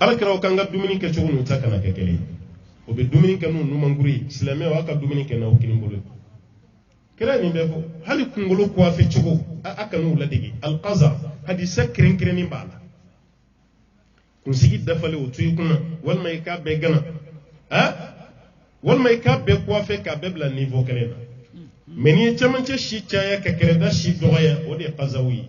ala kira kan ga dumuni kɛ cogo nu ta kana kɛ kelen o be dumuni kɛ nu manguri silamɛ wa ka dumuni kɛ na o kinin bolo kira ni bɛ fɔ hali kungolo coiffe cogo a kanu ladege alqaza hadisa keren bala kunsigi dafale o tuyi kunna walma I ka bɛ gana walma I ka bɛ coiffe ka bɛ bila niveau kelen na mais ni camancɛ si caya ka kɛrɛda si dɔgɔya o de ye qazawi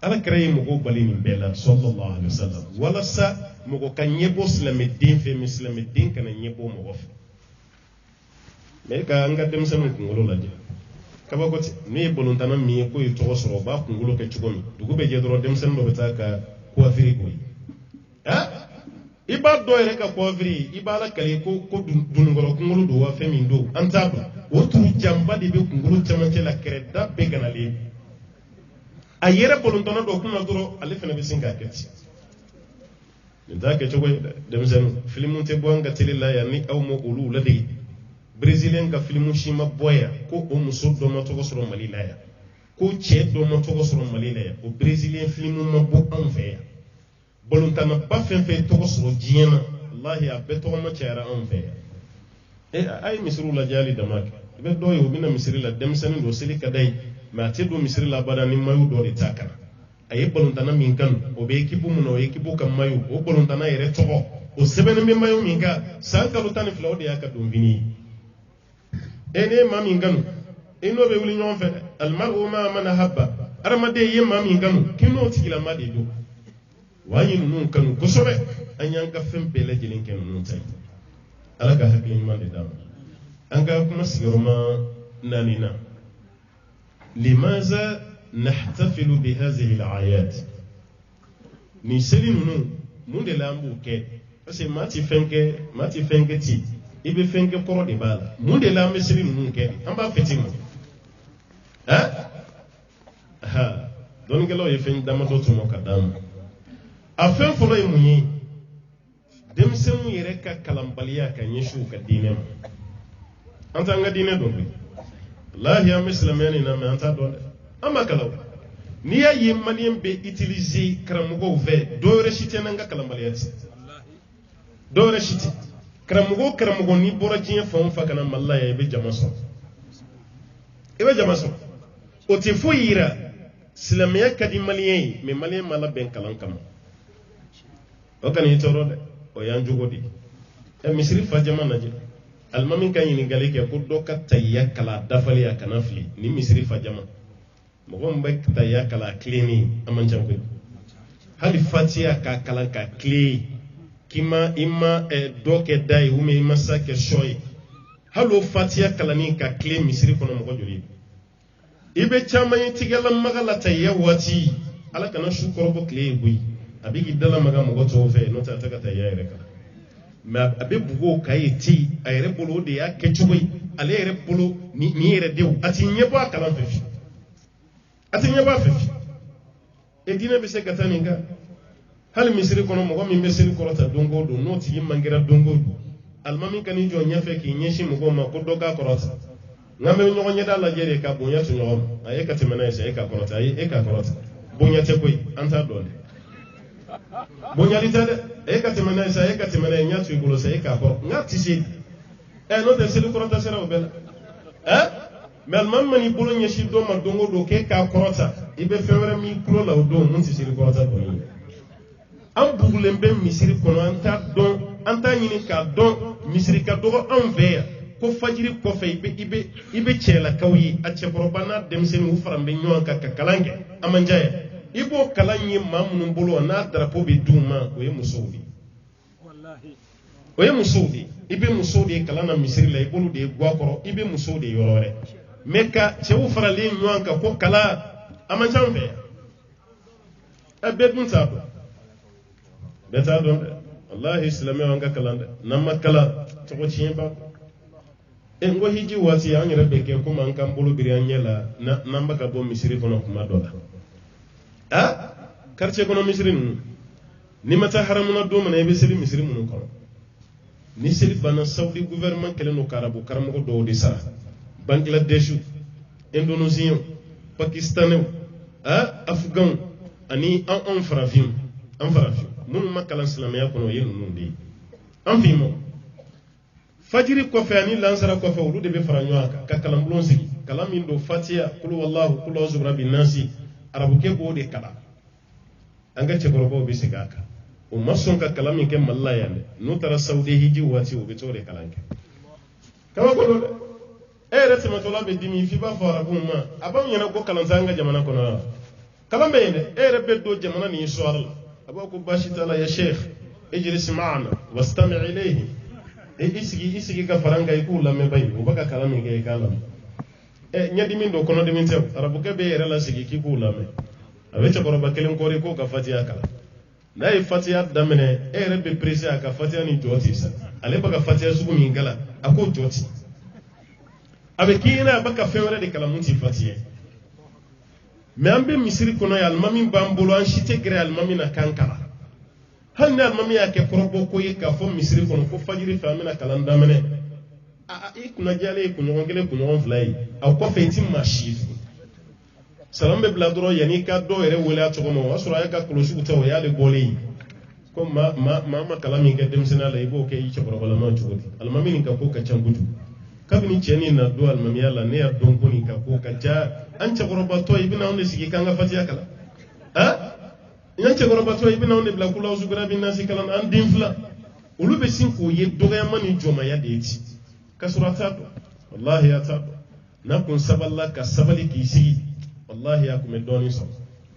ala kira ye mɔgɔw bali nin bɛɛ la sallallahu alaihi wasallam walasa mɔgɔ ka ɲɛbɔ silamɛden fɛ mais silamɛden kana ɲɛbɔ mɔgɔ fɛ mais ka an ka denmisɛnninw kunkolo lajɛ kabako tɛ ne ye balontana min ye ko ye tɔgɔ sɔrɔ o b'a kunkolo kɛ cogo min dugu bɛ jɛ dɔrɔn denmisɛnnin dɔ bɛ taa ka coiffure ko ye I b'a dɔn yɛrɛ ka coiffure I b'a la kale ko dununkɔrɔ kunkolo don wa fɛn min don an t'a dɔn o turu janba de bɛ kunkolo camancɛ la kɛrɛda bɛɛ ganalen a yɛrɛ balontana dɔ kunna dɔrɔn ale fana bɛ sin k'a kɛ ten nin t'a kɛ cogo ye dɛ denmisɛnninw filimu tɛ bɔ an ka télé la yan ni aw ma olu ladege brésilien ka filimu si ma bɔ yan ko o muso dɔ ma tɔgɔ sɔrɔ Mali la yan ko cɛ dɔ ma tɔgɔ sɔrɔ Mali la yan o brésilien filimu ma bɔ anw fɛ yan balontana ba fɛn fɛn tɔgɔ sɔrɔ diɲɛ na wallahi a bɛɛ tɔgɔ ma cayara anw fɛ yan a ye misiriw lajɛ hali dama kɛ I bɛ dɔ ye o bɛna misiri la denmisɛnnin don seli ka da ye mais a tɛ don misiri la abada ni maillot dɔ de t'a kana a ye balontana min kanu o bɛ équipe mun na o ye équipe ka maillot o balontana yɛrɛ tɔgɔ o sɛbɛnnen bɛ maillot min kan san kalo 12 o de y'a ka donfini ye ne ye maa min kanu I n'o bɛ wuli ɲɔgɔn fɛ dɛ almaru ma man ahabba adamaden ye maa min kanu k'i n'o tigilama de don wa an ye ninnu kanu kosɛbɛ an y'an ka fɛn bɛɛ lajɛlen kɛ ninnu ta ye ala ka hakili ɲuman de d'an ma an ka kuma sigiyɔrɔma 4 na limaza nahtafilu bihadhihi al-ayat ni seli ninnu mun de la an b'o kɛ parce que maa ti fɛn kɛ ti I bɛ fɛn kɛ kɔrɔ de b'a la mun de la an bɛ seli ninnu kɛ an b'a fɛ ten dɔnnikɛlaw ye fɛn damadɔ tɔmɔ ka d'an ma a fɛn fɔlɔ ye mun ye denmisɛnninw yɛrɛ ka kalanbaliya ka ɲɛsin u ka diinɛ ma an t'an ka diinɛ dɔn koyi wallahi an bɛ silamɛya nin na mais an t'a dɔn dɛ an ma kalan n'i y'a ye maliyɛn bɛ utiliser karamɔgɔw fɛ dɔ wɛrɛ si tɛ n'an ka kalanbaliya tɛ dɔ wɛrɛ si tɛ karamɔgɔ n'i bɔra diɲɛ fan o fan kana Mali la yan I bɛ jama sɔrɔ o tɛ foyi yira silamɛya ka di maliyɛn ye mais maliyɛn ma labɛn kalan kama o kana I tɔɔrɔ dɛ o y'an jogo de ye misiri fajama lajɛ alimami ka ɲininkali kɛ ko dɔ ka tahiya kala dafalen a kana fili ni misiri fajama mɔgɔ min bɛ tahiya kala tilenni a man ca koyi hali fatiha k'a kalan ka tilen k'i ma dɔ kɛ da ye ou bien I ma sa kɛ sɔ ye hali o fatiha kalanni ka tilen misiri kɔnɔ mɔgɔ joli I bɛ caman ye tigɛlamaga la tahiya waati ala kana su kɔrɔbɔ tile ye koyi a bɛ k'i dalamaga mɔgɔ tɔw fɛ n'o tɛ a tɛ ka tahiya yɛrɛ kalan mais a bɛ bugo ka ye ti a yɛrɛ bolo o de y'a kɛ cogo ye ale yɛrɛ bolo ni yɛrɛ denw a ti ɲɛbɔ a kalan fɛ fiyewu a ti ɲɛbɔ a fɛ fiyewu diinɛ bɛ se ka taa nin kan hali misiri kɔnɔ mɔgɔ min bɛ seli kɔrɔta don o don n'o tigi mangera don o don alimami ka n'i jɔ ɲɛfɛ k'i ɲɛsin mɔgɔw ma ko dɔ k'a kɔrɔta n'an bɛ ɲɔgɔn ɲɛda lajɛ de ka bonya to ɲɔgɔn ma a ye ka tɛmɛ n'a ye sa e k'a kɔrɔta ayi e k'a kɔrɔta bonya tɛ koyi an t'a dɔn dɛ bonyali tɛ dɛ e ka tɛmɛ n'a ye sa e ka tɛmɛ n'a ye n y'a to i bolo sa e k'a kɔrɔ n k'a ti se n'o tɛ seli kɔrɔta sera o bɛɛ la mais alimami ma n'i bolo ɲɛsin dɔ ma don o don k'e k'a kɔrɔta I bɛ fɛn wɛrɛ min tulo la o don mun tɛ seli kɔrɔta kɔni ye an bugulen bɛ misiri kɔnɔ an t'a ɲini k'a dɔn misiri ka dɔgɔ anw fɛ yan ko fajiri kɔfɛ I bɛ cɛlakaw ye a cɛkɔrɔba n'a denmisɛnnin u fara bɛ ɲɔgɔn kan ka kalan kɛ a man diya yan I b'o kalan ye maa minnu bolo n'a drapeau bɛ d'u ma o ye musow de ye I bɛ musow de ye kalan na misiri la I b'olu de ye guakɔrɔ I bɛ musow de ye yɔrɔ wɛrɛ mais ka cɛw faralen ɲɔgɔn kan ko kalan a man ca an fɛ yan bɛɛ dun t'a dɔn bɛɛ t'a dɔn dɛ wallahi silamɛw an ka kalan dɛ n'an ma kalan tɔgɔ tiɲɛ b'a n ko hiji waati an yɛrɛ bɛ kɛ komi an k'an bolo biri an ɲɛ la n'an bɛ ka bɔ misiri kɔnɔ kuma dɔ la quartier kɔnɔ misiri ninnu n'i ma taa haramuna don min na I bɛ seli misiri minnu kɔnɔ ni seli banna Saudi gouvernement kɛlen don ka arabu karamɔgɔ dɔw de sara Bangladesh Indonésien Pakistanais Afghan ani an farafinw mun makalan silamaya kono yen nun de an fi mo fajiri ko fe ani lansara ko fe ulu de be faranyo ka kalam bulon sigi kalam min do fatiha qul wallahu qul a'udhu birabbin nasi arabu ke go de kala anga ce gorobo be sigaka o mason ka kalam min ke mallaya ne no tara saudi hiji wati o be tore kalanke kama ko do rete matola be dimi fi ba fara kuma abam yana ko kalan zanga jamana kono kalam be ne rebe do jamana ni suwar abako bashi tala ya sheikh ijlis ma'ana wastami' ilayhi isigi ka faranga iku la me bay o baka kalam nge kalam nyadi min do kono de min tew arabu ke be yere la sigi ki ku la me abe cha koro bakelen kore ko ka fatiha kala dai fatiha damene rebe presi aka fatiha ni joti sa ale baka fatiha sugu min gala ako joti abe kina baka fewre de kala munti fatiha me ambe misiri kono ya almami bambolo an shite gre almami na kankara hanne almami ya ke probo ko yi ka fo misiri kono ko fajiri famina kala ndamene ikuna jale ikuna ngele kuna flay aw ko feti mashif salambe bladro yani ka do ere wala to mo asura ya ka klosu to ya le boli ko ma kala mi ke demsina la ibo ke yi ci probo la ma tuudi almami ni ka ko ka cangudu kabini ceni na do almami yalla ne ya don ko ni ka ko ka ja an ce goroba to ibina onde sigi kanga fatiya kala yan ce goroba to ibina onde bla kula usu grabi nasi kala an dinfla ulu be sin ko ye doga mani joma ya deeti kasurata do wallahi ya ta na kun saballa ka sabali ki sigi wallahi ya kuma doni so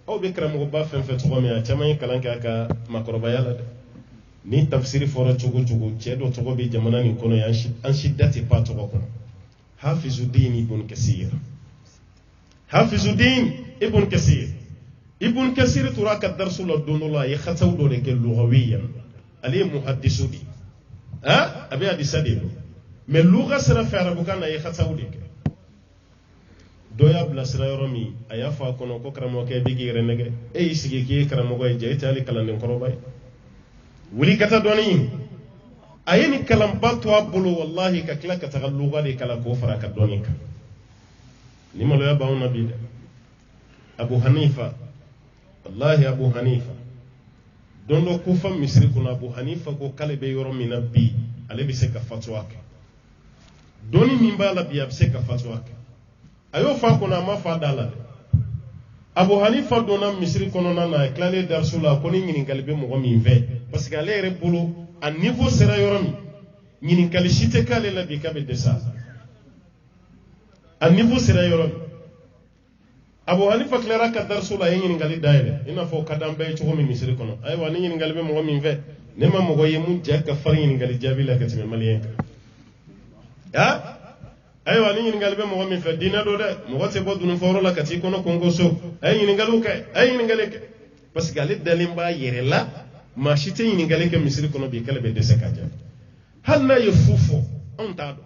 o be kram go ba fen fe to me ya chama kala ka makoroba yalla de ni tafsiri fora chugo ce do to be jamana ni kono yan shi an shiddati pa to ko hafizuddin ibn kasir حافظ-الدين ابن كثير تراك الدرس لدون الله يختو دونك اللغويا عليه محدث دي ابي حديث دي من اللغه سر فعرب كان يختو ديك دويا بلا سر يرمي ايا فا كونو ko karamo ke bigi renege e sigi ki karamo go je tali kala nden koro bay wuli kata doni ayeni kalam balto abulu wallahi ka kala ka tagalluga de kala ko fara ka donika lima lo yaba ona bide Abu Hanifa wallahi Abu Hanifa dondo kufa misri kuna Abu Hanifa ko kale be yoro mina bi ale bi se ka fatwa ke doni mimbala bi ab se ka fatwa ke ayo fa kuna ma fa dala Abu Hanifa dona misri kono na klale darsula ko ni ngini galbe mo mi ve parce que ale re bulu a niveau sera yoro mi ngini kali shite kale la bi ka be desa a niveau sera yoro Abu Hanifa clara ka darsu la yin ngali daire ina fo kadam be ci mi misri kono ay wa ni ngali be mo mi fe ne ma mo goye mun jakka far yin ngali jabila ka timi maliyen ya ay wa ni ngali be mo mi fe dina do de mo wote bo dunu foro la ka ti kono kongo so ay yin ngali ka ay yin ngali ke parce que ale dalim ba yere la ma shite yin ngali ke misri kono bi kala be de se ka ja hanna yefufo on tado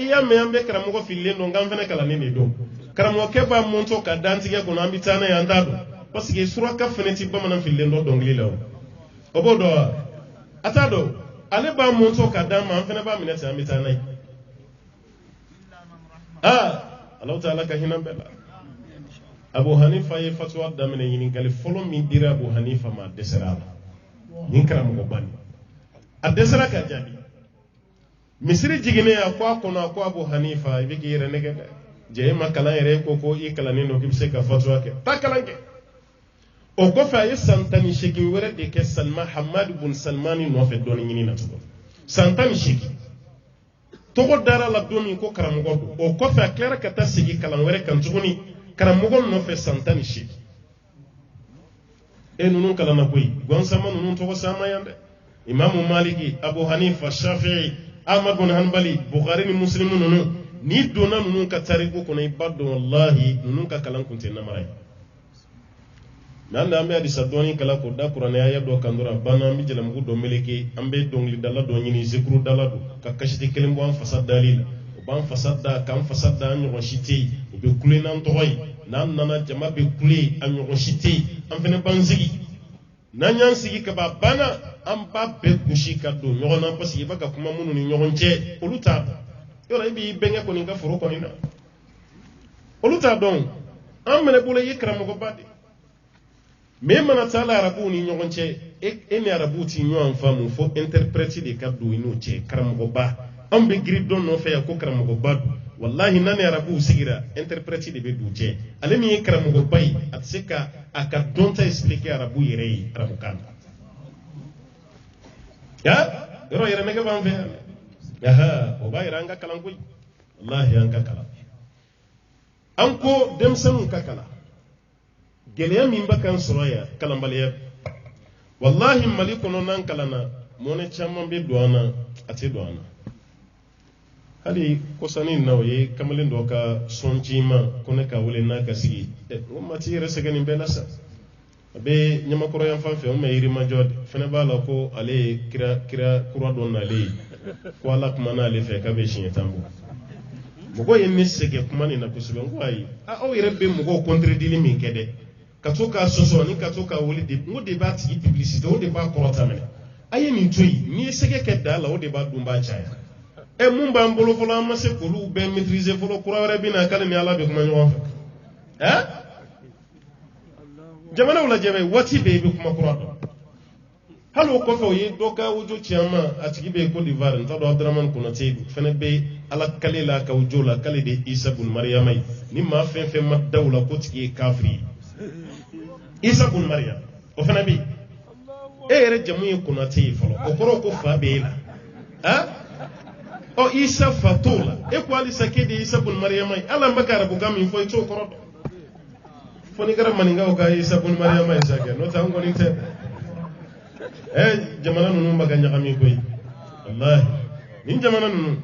iya me ambe karamo ko fille no ngam fene kala ni do karamo ke ba monto ka dantige ko nambi tana ya ndado parce que sura ka fene ti ba manam fille ndo dongli law obodo atado ale ba monto ka dan man fene ba minete ambi tana Allah taala ka hinan bela Abu Hanifa ye fatwa da mene yini gal folo min dira Abu Hanifa ma desera nin karamo ko bani a desera ka jabi misiri jigine ya kwa kono kwa Abu Hanifa ibiki yere nege je makala yere ko i kala ni no kimse ka fatwa ke takalanke o ko fa santani shiki were de ke Salman Hamad ibn Salmani no fe doni nyini na to santani shiki to ko dara la domi ko karamugo o ko fa clear ka ta sigi kala were kan tuguni karamugo no fe santani shiki e nunun kala na boy gon sama nunun to ko sama yande Imam Maliki Abu Hanifa Shafi'i Ahmad bin Hanbali Bukhari ni Muslim nunu ni dona nunu ka tariku kono ibadu wallahi nunu ka kalan kunte na maray nanda ambe hadisa doni kala ko da Qur'an ya yabdo kandura bana mi jela mu do meleke ambe dongli dalla do nyini zikru dalla do ka kashiti kelim bo am fasad dalil o ban fasadda kam fasadda an yo shiti be kule nan toy nan nana jama be kule an yo shiti am fene banzigi nanyan sigi ka ba bana am ba be kushi ka do nyogo nan pasi baka kuma munu ni nyogo nche oluta yora ibi benga ko ni ka furo ko ni na oluta don am mele bule yikra mo ko badi mais mana tala arabu ni ɲɔgɔn cɛ e ni arabu ti ɲɔgɔn faamu fo interprète de ka don i n'o cɛ karamɔgɔba an bɛ giri dɔn nɔfɛ yan ko karamɔgɔba don wallahi n'a ni arabu sigira interprète de bɛ don cɛ ale min ye karamɔgɔba ye a tɛ se ka a ka dɔnta expliquer arabu yɛrɛ ye arabukan na yɔrɔ yɛrɛ nɛgɛ b'an fɛ yan o b'a yira an ka kalan koyi wallahi an ka kalan an ko denmisɛnninw ka kalan gɛlɛya min bɛ kan sɔrɔ yan kalanbaliya wallahi mali kɔnɔ n'an kalanna mɔnɛ caman bɛ don an na a tɛ don an na hali kɔsani na o ye kamalen dɔ ka sɔn ci ma ko ne ka wele n'a ka sigi ko mati yɛrɛ sɛgɛn nin bɛɛ la sa a bɛ ɲamakɔrɔ yan fan fɛ o mɛ yirimajɔ fɛnɛ b'a la ko ale ye kira kura dɔ nale ye ko ala kuma n'ale fɛ k'a bɛ siɲɛ tan bɔ mɔgɔ ye ne sɛgɛn kuma nin na kosɛbɛ n ko ayi aw yɛrɛ bɛ mɔgɔw contredili min kɛ dɛ ka to k'a sɔsɔ ni ka to k'a wele de n ko de b'a tigi publicité o de b'a kɔrɔta minɛ a ye nin to yen n'i ye sɛgɛ kɛ da la o de b'a dun b'a caya mun b'an bolo fɔlɔ an ma se k'olu bɛɛ maîtriser fɔlɔ kura wɛrɛ bɛ na k'ale ni ala bɛ kuma ɲɔgɔn fɛ jamanaw lajɛ bɛ waati bɛɛ i bɛ kuma kura dɔn hali o kɔfɛ o ye dɔ ka wujo ci an ma a tigi bɛ Côte d'Ivoire n t'a dɔn Abdramane Konate fɛnɛ bɛ ala kale la ka wujo la k'ale de Isa bun Mariama ye ni maa fɛn fɛn ma da o la ko tigi ye kafiri ye Isa bun Mariam o fɛnɛ bɛ yen e yɛrɛ jamu ye Konate ye fɔlɔ o kɔrɔ ko fa bɛ e la Isa fa t'o la e ko halisa k'e de Isa bun Mariama ye ala n bɛ ka arabukan min fɔ i t'o kɔrɔ dɔn fo n'i kɛra maninkaw ka Isa bun Mariama ye sa kɛ n'o tɛ an kɔni tɛ jamana ninnu bɛ ka ɲagami koyi wallahi nin jamana ninnu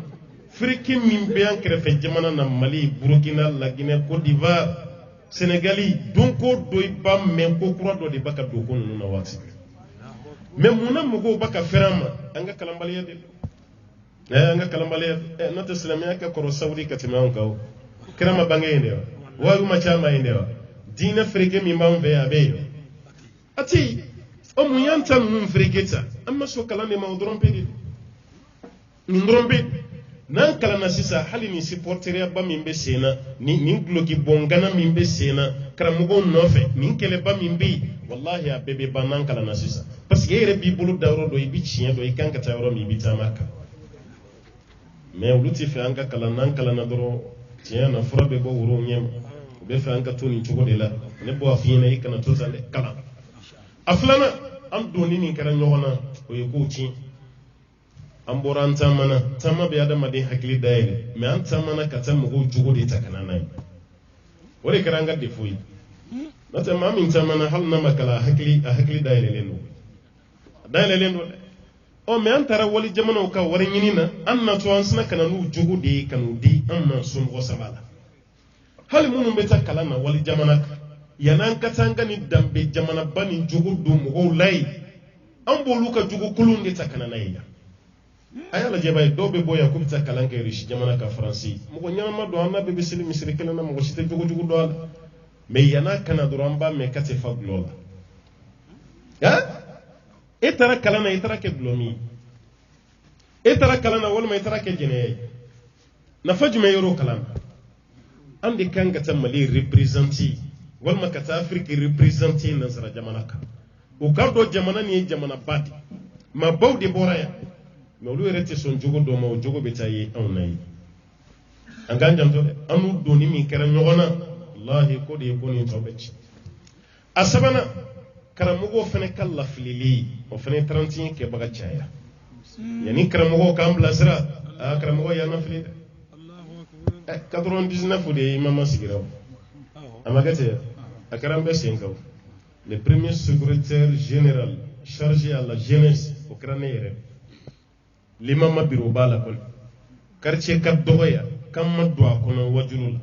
firiki min bɛ an kɛrɛfɛ jamana na Mali Burkina Laginɛ Côte d'Ivoire Sénégali don ko don i b'a mɛn ko kura dɔ de bɛ ka don ko ninnu na waati mais munna mɔgɔw bɛ ka fɛrɛ an ma an ka kalanbaliya de an ka kalanbaliya n'o tɛ silamɛya ka kɔrɔ Saudi ka tɛmɛ anw kan o kira ma bange yen de wa wariw ma ca ma yen de wa diinɛ fereke min b'an fɛ yan a bɛ yen a tɛ yen o mun y'an ta ninnu fereke ta an ma sɔn kalan de ma o dɔrɔn pe de nin dɔrɔn pe n'an kalanna sisan hali nin supporteriya ba min bɛ sen na nin guloki bɔngana min bɛ sen na karamɔgɔw nɔfɛ nin kɛlɛba min bɛ yen wallahi a bɛɛ bɛ ban n'an kalanna sisan parce que e yɛrɛ b'i bolo da yɔrɔ dɔ i bɛ tiɲɛ dɔn i kan ka taa yɔrɔ min i bɛ taama kan mais olu tɛ fɛ an ka kalan n'an kalanna dɔrɔn tiɲɛ na fura bɛ bɔ woro ɲɛ ma u bɛ fɛ an ka to nin cogo de la ne bɔ a f'i ɲɛna i kana to tan dɛ kalan a filanan an donni min kɛra ɲɔgɔn na o ye kow tiɲɛ an bɔra an taamana taama bɛ adamaden hakili dayɛlɛ mais an taamana ka taa mɔgɔw jogo de ta ka na n'a ye o de kɛra an ka défaut ye n'o tɛ maa min taamana hali n'a ma kalan a hakili dayɛlɛlen don a dayɛlɛlen don dɛ mais an taara wali jamanaw ka wari ɲini na an natɔ an sina ka na n'u jogo de ye ka n'u di an ma somɔgɔ saba la hali minnu bɛ taa kalan na wali jamana kan yan'an ka taa an ka nin danbe jamanaba nin jogo don mɔgɔw la yen an b'olu ka jogo kolon de ta ka na n'a ye yan a y'a lajɛ b'a ye dɔw bɛ bɔ yan k'u bɛ taa kalan kɛ Russie jamana kan Faransi mɔgɔ ɲɛnama don an n'a bɛɛ bɛ seli misiri kelen na mɔgɔ si tɛ jogo jugu dɔn a la mais yan'a ka na dɔrɔn an b'a mɛn k'a tɛ fa gulɔ la e taara kalan na i taara kɛ gulɔ min ye e taara kalan na walima i taara kɛ jɛnɛya ye nafa jumɛn yer'o kalan na an de kan ka taa Mali représenter walima ka taa Afrique représenter nansara jamana kan o k'a dɔn jamana nin ye jamana ba de maa baw de bɔra yan mais olu yɛrɛ tɛ sɔn jogo dɔ ma o jogo bɛ taa ye anw na ye an k'an janto dɛ an n'u donni min kɛra ɲɔgɔn na wallahi ko de ye ko nin tɔ bɛ ci a sabanan karamɔgɔw fana ka lafilili o fana 31 kɛbaga caya yanni karamɔgɔw k'an bilasira karamɔgɔ y'an lafili dɛ 99 de ye imama sigira a ma kɛ ten a kɛra an bɛɛ sen kan le premier secrétaire général chargé à la jeunesse o kɛra ne yɛrɛ l'imama biro b'a la kɔni quartier ka dɔgɔ yan k'an ma don a kɔnɔ wajulu la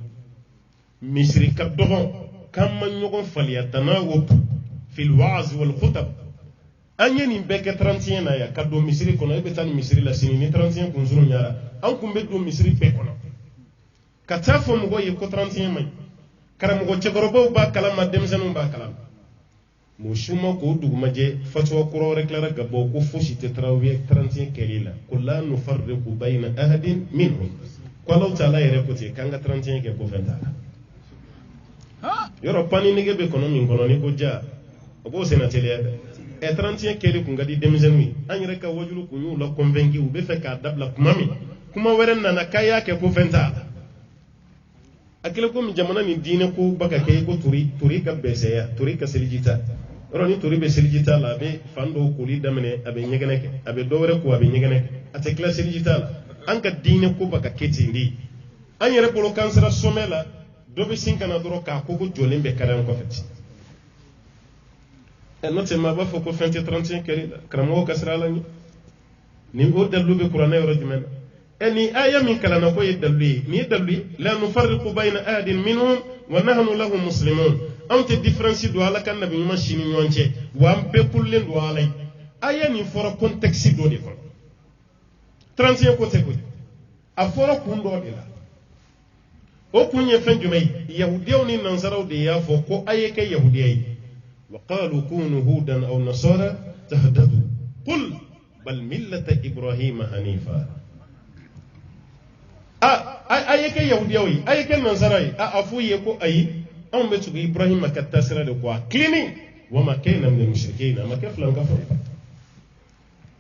misiri ka dɔgɔ k'an ma ɲɔgɔn faliya tanawub fil wa'z wal khutab an ye nin bɛɛ kɛ 31 na yan ka don misiri kɔnɔ e bɛ taa nin misiri la sini ni 31 kun surun ɲara an kun bɛ don misiri bɛɛ kɔnɔ ka taa fɔ mɔgɔ ye ko 31 man ɲi karamɔgɔ cɛkɔrɔbaw b'a kalama denmisɛnninw b'a kalama mɔgɔ si ma k'o dugumajɛ fatuwa kura wɛrɛ tilara ka bɔ ko fosi tɛ tarawele 31 kɛli la ko la nufarriqu bayna ahadin minhum ko Alahu Taala yɛrɛ ko ten k'an ka 31 kɛ ko fɛn t'a la yɔrɔ pani nege bɛ kɔnɔ min kɔnɔ ni ko ja obo sena tele e 31 kele kun gadi demizenu an yere ka wajulu kun yu la convaincu be fe ka dabla kuma weren nana kaya ke ko fenta akile ko mi jamana ni dine ko baka ke ko turi ka beseya turi ka seljita roni turi be seljita la be fando ko li damene abe nyegene ke abe dowre ko abe nyegene ke ate classe seljita la an ka dine ko baka keti ndi an yere bolo kansara somela do be sinkana doro ka ko jolen be karan ko feti note ma ba foko 20-31 keri kramo kasra la ni o dalu be qur'ana yoro jumen eni aya min kala na ko yedalli ni dalli la nufarriqu bayna ahadin minhum wa nahnu lahu muslimun ante difference do ala kan nabi ma shini nyonche wa ampe kullen do ala aya ni fora contexte do de ko 31 ko te ko a fora kun do de la o kunye fen jumay yahudiyo ni nansaraw de ya fo ko aye kay yahudiyai وقالوا كونوا هودا أو نصارى تهتدوا قل بل ملة إبراهيم حنيفا أيك يهوديوي أيك النصارى أفويكو أي أم بتوك إبراهيم كتاسرة لقوا كليني وما كان من المشركين ما كيف لم كفر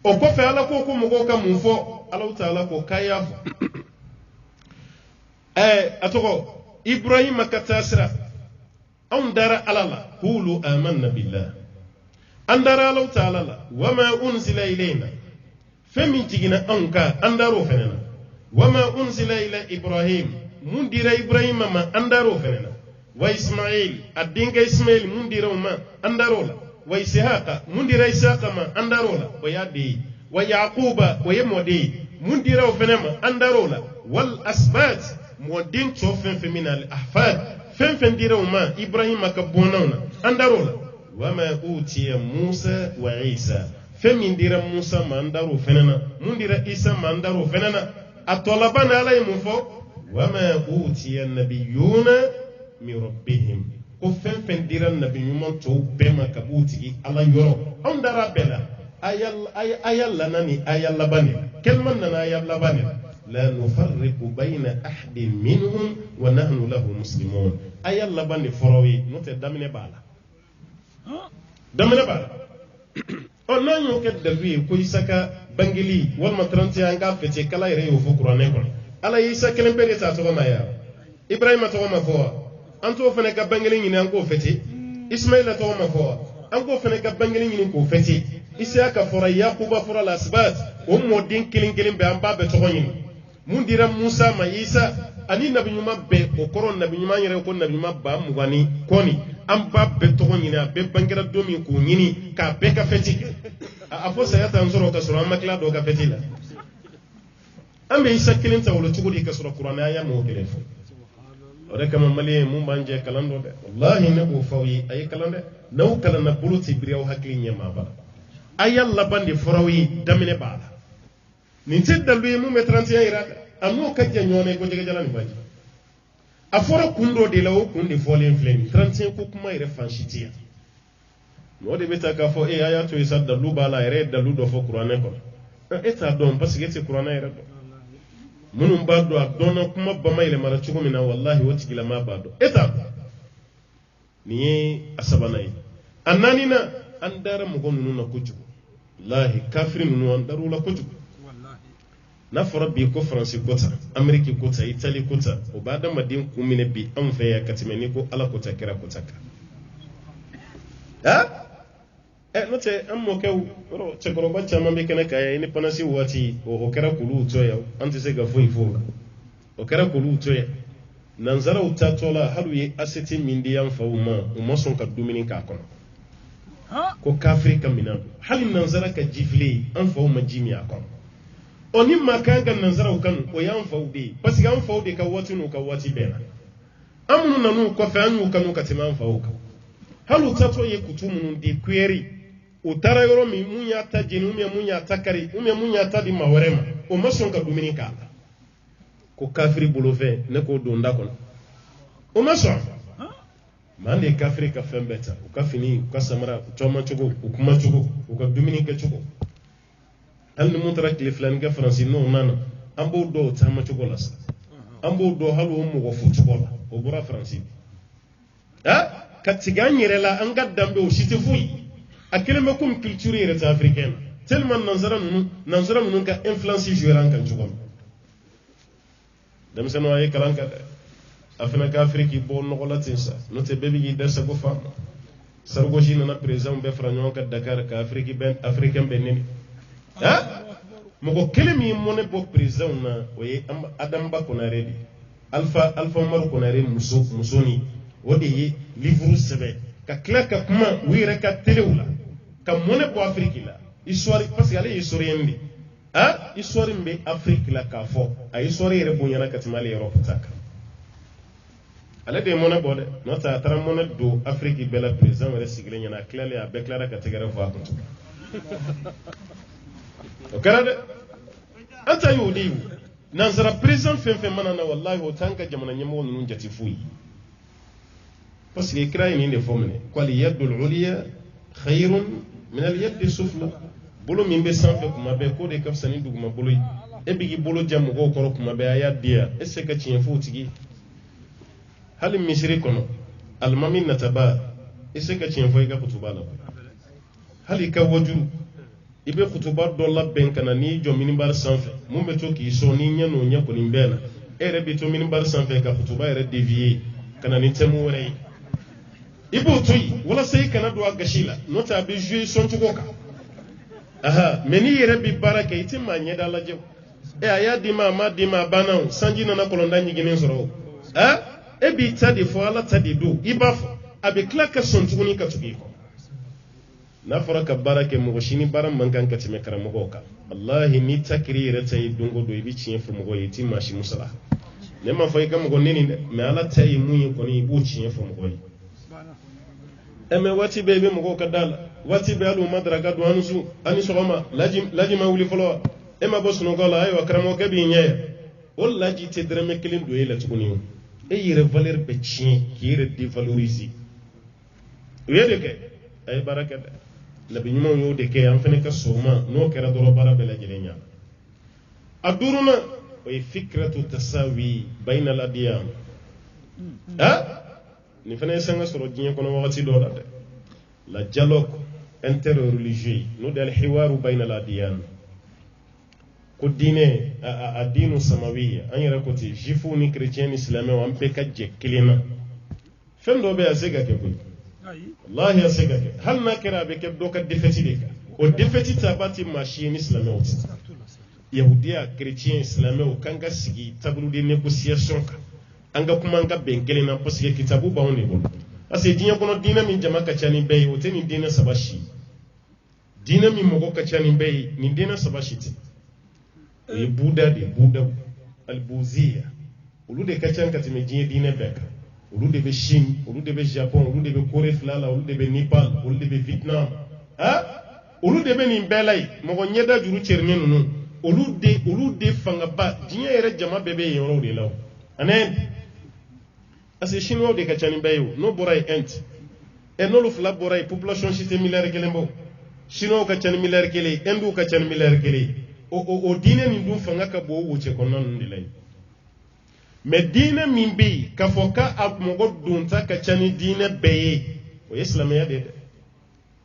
أكوفي على كوكو مغوكا مفو على تعالى كوكايا أتوكو إبراهيم كتاسرة أندر على الله قولوا آمنا بالله أندر الله تعالى وما أنزل إلينا فمن تجينا أنكا أندروا فننا وما أنزل إلى إبراهيم مندر إبراهيم ما أندروا فننا وإسماعيل الدين إسماعيل مندر ما أندروا له وإسحاق مندر إسحاق ما أندروا له ويادي ويعقوب ويمودي مندر فنما أندروا له والأسباط مودين توفن من الأحفاد فين ديرو ما إبراهيم كبونونا أندرولا وما أوتي موسى وعيسى فين دير موسى ما أندرو فننا من دير عيسى ما أندرو فننا الطلبان على مفو وما أوتي النبيون من ربهم وفين دير النبي من تو بما كبوتي على يورو أندرا بلا أيال لناني أيال لباني كلمة لنا أيال لباني لا نفرق بين أحد منهم ونحن له مسلمون أي الله بني فروي نوت دمنة بالا دمنة بالا أو نانيو كدلوي كويسكا بنجلي والما ترانتي أنكا فتي كلا يريو فكرة نقول على يسا كلام بيري تاتوا ما يا إبراهيم توا ما فوا أنتو فنك بنجلي يني أنكو فتي إسماعيل توا ما فوا أنكو فنك بنجلي يني أنكو فتي إسحاق فرا يعقوب فرا الأسباط ومودين كلين بأنبا بتوعين mun dira Musa ma Isa ani nabi nyuma be o koron nabi nyuma yere ko nabi nyuma ba mugani koni am ba be to nyina be bangira domi ko nyini ka be ka feti a fo sa yata nzoro ka sura makla do ka feti la ambe Isa kilin ta wala tugudi ka sura Qur'an aya mo kele fo o de kama mali mun banje kalando de wallahi ne ko fawi ay kalande naw kala na buluti briyaw hakli nyama ba ayal labandi forowi damine bala ni tedda luy mu me 31 irada amu kajja nyone ko jega jalani baji aforo kundo de lawo kundi folen flemi 35 ko kuma ire fanchitia no de beta ka fo e aya to isa da luba la ire da ludo fo qur'ane ko eta don parce que c'est qur'ane ire munum bado adona kuma bama ile mara chugo mina wallahi wati gila ma bado eta ni asabanai annanina andara mu gonu na kuju wallahi kafirin nu andaru la kuju na fara bi ko France kota America kota Italy kota o bada madin kumine bi an fe ya katimeni ko ala kota kira kota ka ha note am mo kew ro che ko ba chama be kana kaya ni panasi wati o kera kulu to ya anti se ga foi fo o kera kulu to ya nanzara utatola halu ye aseti mindi yan fa umma son ka dumini ka kono ko kafrika minan halin nanzara ka jifli an fa umma jimi akon oni makanga nanzara ukan o yan fawde parce que an fawde ka wati no ka wati bena amunu nanu ko fa anu kanu ka timan fawka halu tato ye kutumu ndi query o tara yoro mi munya ta jinu mi munya takari mi munya ta di mawarema o mason ka dumini ka ko kafiri bolofe ne ko donda kon o mason mande kafiri ka fembeta o kafini ka samara choma chugo o kuma chugo o ka dumini ka chugo hal ni mutara kile flan ga franci no nana ambo do tama chugolas ambo do halu mo go fu chugola o bura franci ha katiga nyere la an ga dambe o shite fuyi akele me kum culture yere ta africaine tellement nanzara nunu ka influence jouer an kan jugam dem seno ay kalan ka afina ka afrique bo no ko latin sa no te bebi gi dersa go fam sargo shi na président be franyon ka dakar ka afrique ben africain ben ni ha mo ko kelemi mo ne bo président na oye adam ba ko na redi alpha mar ko na re musoni wodi yi livre sebe ka klaka kuma wire ka telewla ka mo ne bo afrique la histoire parce que ale historien bi ha histoire mbe afrique la ka fo a histoire yere bunyana katimali europe taka ale de mona bode no ta tara mona do afrique bela président wala sigle nyana clale a beklara ka tegere fo akuntu o karade anta yudi nanzara président fen manana wallahi o tanka jamana nyamo nunu jati fuyi parce que kray ni de fomne qal yadul uliya khairun min al yad sufla bolo min be sanfe kuma be ko de kafsani duguma bolo e bigi bolo jam go koro kuma be aya dia e se ka cien fo tigi hal misri kono al mamin nataba e se ka cien fo e ga kutuba la hal ka waju ibe kutuba do la ben kana ni jo min bar sanfe mum be to ki so ni nyano nya ko ni bena e re be to min bar sanfe ka kutuba e re dévier kana ni temu wore ibo toyi wala sai kana do agashila nota be jouer son tugoka aha meni yere bi baraka iti ma nyeda la je e aya di ma bana sanji na kolonda nyigine soro e bi tadi fo ala tadi do ibafo abe klaka son tuguni ka tugi ko na fara ka baraka mo shini baram mangan ka time karamo ka wallahi ni takri reta yi dungo do ibi cin fo mo yiti ma shi musala ne ma fa ka mo neni me ala tayi munyi ko ni bu cin fo mo yi eme wati bebe mo ka dala wati be alu madraga do anusu ani sogoma laji ma wuli folo e ma bosu no gola ayo karamo ke bi nye o laji te drame kelin do yela tukuni e yire valeur be chien ki yire di valoriser yede ke ay baraka nabi nyuma yo de ke am fene ka soma no kera do bara be la jirenya aduruna o fikratu tasawi bayna al adyan ni fene sanga soro jinye kono wakati do de la dialogue interreligieux no dal hiwaru bayna la diyan ko dine a dinu samawiya an yara ko ti jifu ni chrétien islamé on pe ka je kilina fendo be asega ke ko wallahi asega ke hal na kira be ke do ka defeti de ka o defeti tabati machine islamé o ti yahudiya chrétien islamé o kanga sigi tabulu de négociation ka anga kuma anga ben kilina parce que kitabu ba on ne bon ase dinya kono dina min jama ka chani bay o te ni dina sabashi dina mi mogo ka chani bay ni dina sabashi te e buda al buziya ulu de ka chan ka time jinye dina beka ulu de be Chine ulu de be Japon ulu de be Corée flala ulu de be Nepal ulu de be Vietnam ulu de be ni belay mogo nyeda juru cherne nunu ulu de fanga ba jinye yere jama bebe yoro de law anen ase chinois de ka chani bayo no boray ent e no lu fla boray population chité milliard kelembo chinois ka chani milliard kele endu ka chani milliard kele o dine ni dum fanga ka bo wuce ko non ndilay me dine min bi ka foka ab mogo dunta ka chani dine beye o islamiyya de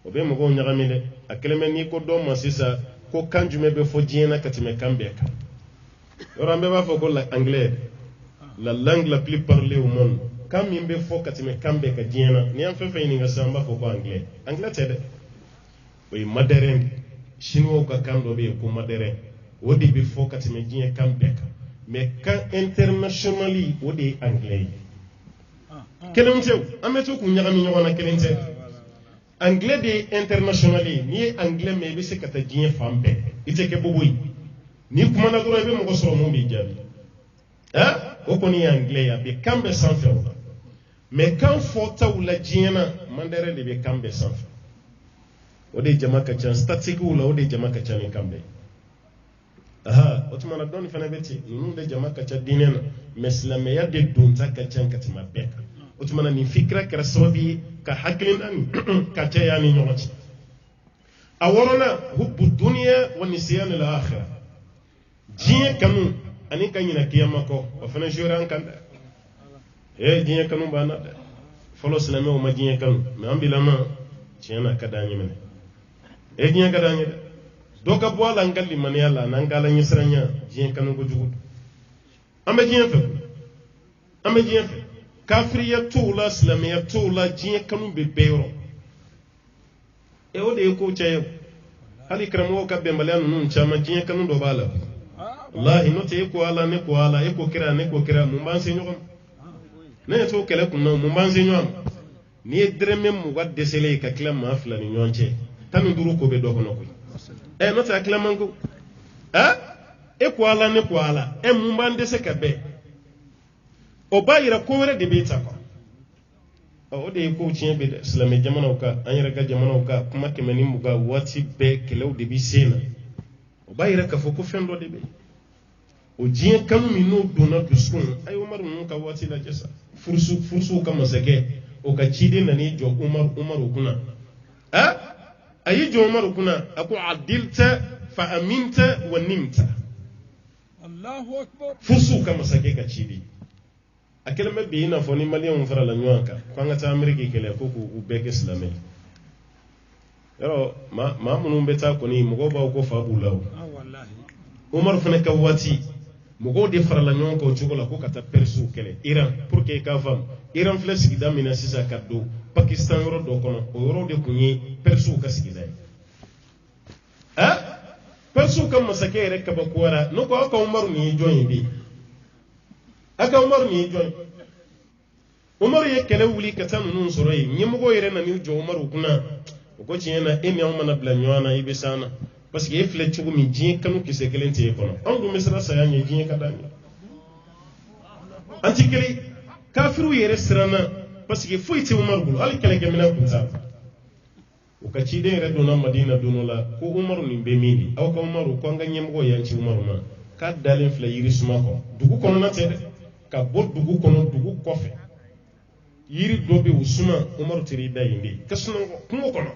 o be mogo nyagamile akeleme ni ko do masisa ko kanjume be fo diena katime kambeka yorambe ba fo ko la anglais la langue la plus parlée au monde quand mimbe fo katime kambe ka diena ni am fefe ni nga samba fo ko anglais tede way maderen chinois ka kando be ko maderen wodi be fo katime diena kambe ka mais quand internationally wodi anglais kelente ameto ku nyagami nyona kelente anglais de internationally ni anglais me be se kata diena fambe ite ke boboy ni kuma na doro be mo ko so mo be jabi o koni anglais ya be kambe sans faire mais quand fota ou la diena mandere de be kambe sans faire o de jama ka chan statique ou la o de jama ka chan kambe otumana doni fana beti nunu de jama ka chan dinena meslame ya de dunta ka chan katima beka otumana ni fikra kara sababi ka haklin an ka tayani nyoti aworona hubbu dunya wa nisyan al akhirah diye kanu ani kanyina kiyama ko o fana joran kan dinya kanu bana folo silame o ma diɲɛ kanu mais an bilama tiɲɛ na ka d'an ye mɛnɛ e diɲɛ ka d'an ye dɛ dɔ ka bɔ a la an ka limaniya la n'an ka ala ɲɛsiranya diɲɛ kanu kojugu an bɛ diɲɛ fɛ an bɛ diɲɛ fɛ kafiriya t'o la silamɛya t'o la diɲɛ kanu bɛ bɛɛ yɔrɔ e o de ye ko caya hali karamɔgɔw ka bɛnbaliya ninnu caman diɲɛ kanu dɔ b'a la wallahi n'o tɛ e ko ala ne ko ala e ko kira ne ko kira mun b'an se ɲɔgɔn ma ne ye t'o kɛlɛ kun na mun b'an se ɲɔgɔn ma n'i ye dɛrɛmɛ mugan dɛsɛlen ka tila maa fila ni ɲɔgɔn cɛ 15 ko bɛ dɔ kɔnɔ koyi n'o tɛ a tila man ko e ko ala ne ko ala mun b'an dɛsɛ ka bɛn o b'a yira ko wɛrɛ de b'i ta quoi o de ye ko tiɲɛ bɛ dɛ silamɛ jamanaw kan an yɛrɛ ka jamanaw kan kuma 120 waati bɛɛ kɛlɛw de bɛ sen na o b'a yira k'a fɔ ko fɛn dɔ de bɛ o diɲɛ kanu min n'o donna dusukun a ye umaru ninnu ka waati lajɛ sa furusuw ka masakɛ o ka ciden nan'i jɔ umaru kunna a y'i jɔ umaru kunna a ko adilta fa aminta wa nimta furusuw ka masakɛ ka ciden a kɛlen bɛ bi i n'a fɔ ni maliyɛnw farala ɲɔgɔn kan k'an ka taa ameriki kɛlɛ ko k'u bɛɛ kɛ silamɛ yɔrɔ maa minnu bɛ taa kɔni mɔgɔw b'aw ko fa b'u la o umaru fana ka waati mɔgɔw de farala ɲɔgɔn kan o cogo la ko ka taa perisiw kɛlɛ iran pour que i k'a faamu iran filɛ sigida min na sisan ka don pakistan yɔrɔ dɔ kɔnɔ o yɔrɔ de tun ye perisiw ka sigida ye perisiw ka masakɛ yɛrɛ kabakuyara ne ko aw ka umaru nin ye jɔn ye bi a ka umaru nin ye jɔn ye umaru ye kɛlɛ wuli ka taa ninnu sɔrɔ yen ɲɛmɔgɔw yɛrɛ nan'i jɔ umaru kunna o ko tiɲɛ na e ni anw mana bila ɲɔgɔn na i bɛ s'an na parce que e filɛ cogo min diɲɛ kanu kisɛ kelen tɛ e kɔnɔ anw dun bɛ siran saya ɲɛ diɲɛ ka d'an ye an ti kelen kafiriw yɛrɛ siranna parce que foyi tɛ umaru bolo hali kɛlɛkɛminɛn kun t'a o ka ciden yɛrɛ donna madina don dɔ la ko umaru nin bɛ min di aw ka umaru ko an ka ɲɛmɔgɔ y'an ci umaru ma k'a dalen filɛ yirisuma kɔrɔ dugu kɔnɔna tɛ dɛ ka bɔ dugu kɔnɔ dugu kɔfɛ yiri dɔ bɛ o suma umaru teri da yen de ka sunɔgɔ kungo kɔnɔ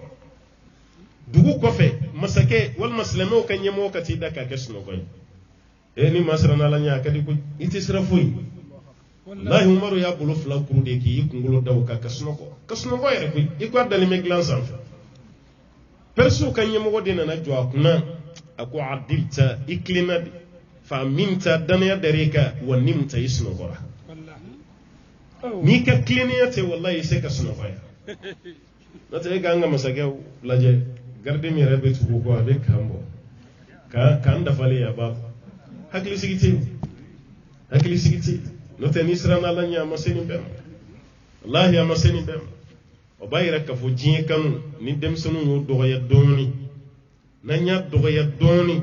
dugu kɔfɛ masakɛ walima silamɛw ka ɲɛmɔgɔ ka t'i da k'a kɛ sunɔgɔ ye ni maa siranna ala ɲɛ a ka di ko i tɛ sira foyi wallahi umaru y'a bolo fila kuru de k'i kunkolo da o kan ka sunɔgɔ yɛrɛ koyi i ko a dalen bɛ dilan sanfɛ perisiw ka ɲɛmɔgɔ de nana jɔ a kunna a ko adilta i tilenna de fa minta danaya dar'e kan wa nimta i sunɔgɔra n'i ka tilennenya tɛ wallahi i se ka sunɔgɔya n'o tɛ e k'an ka masakɛw lajɛ garde min yɛrɛ bɛ tugu kɔ a bɛ kan bɔ k'an dafalen a b'a hakilisigi tɛ n'o tɛ n'i siranna ala ɲɛ a ma se nin bɛɛ ma wallahi a ma se nin bɛɛ ma o b'a yira k'a fɔ diɲɛ kanu ni denmisɛnninw y'o dɔgɔya dɔɔnin n'an y'a dɔgɔya dɔɔnin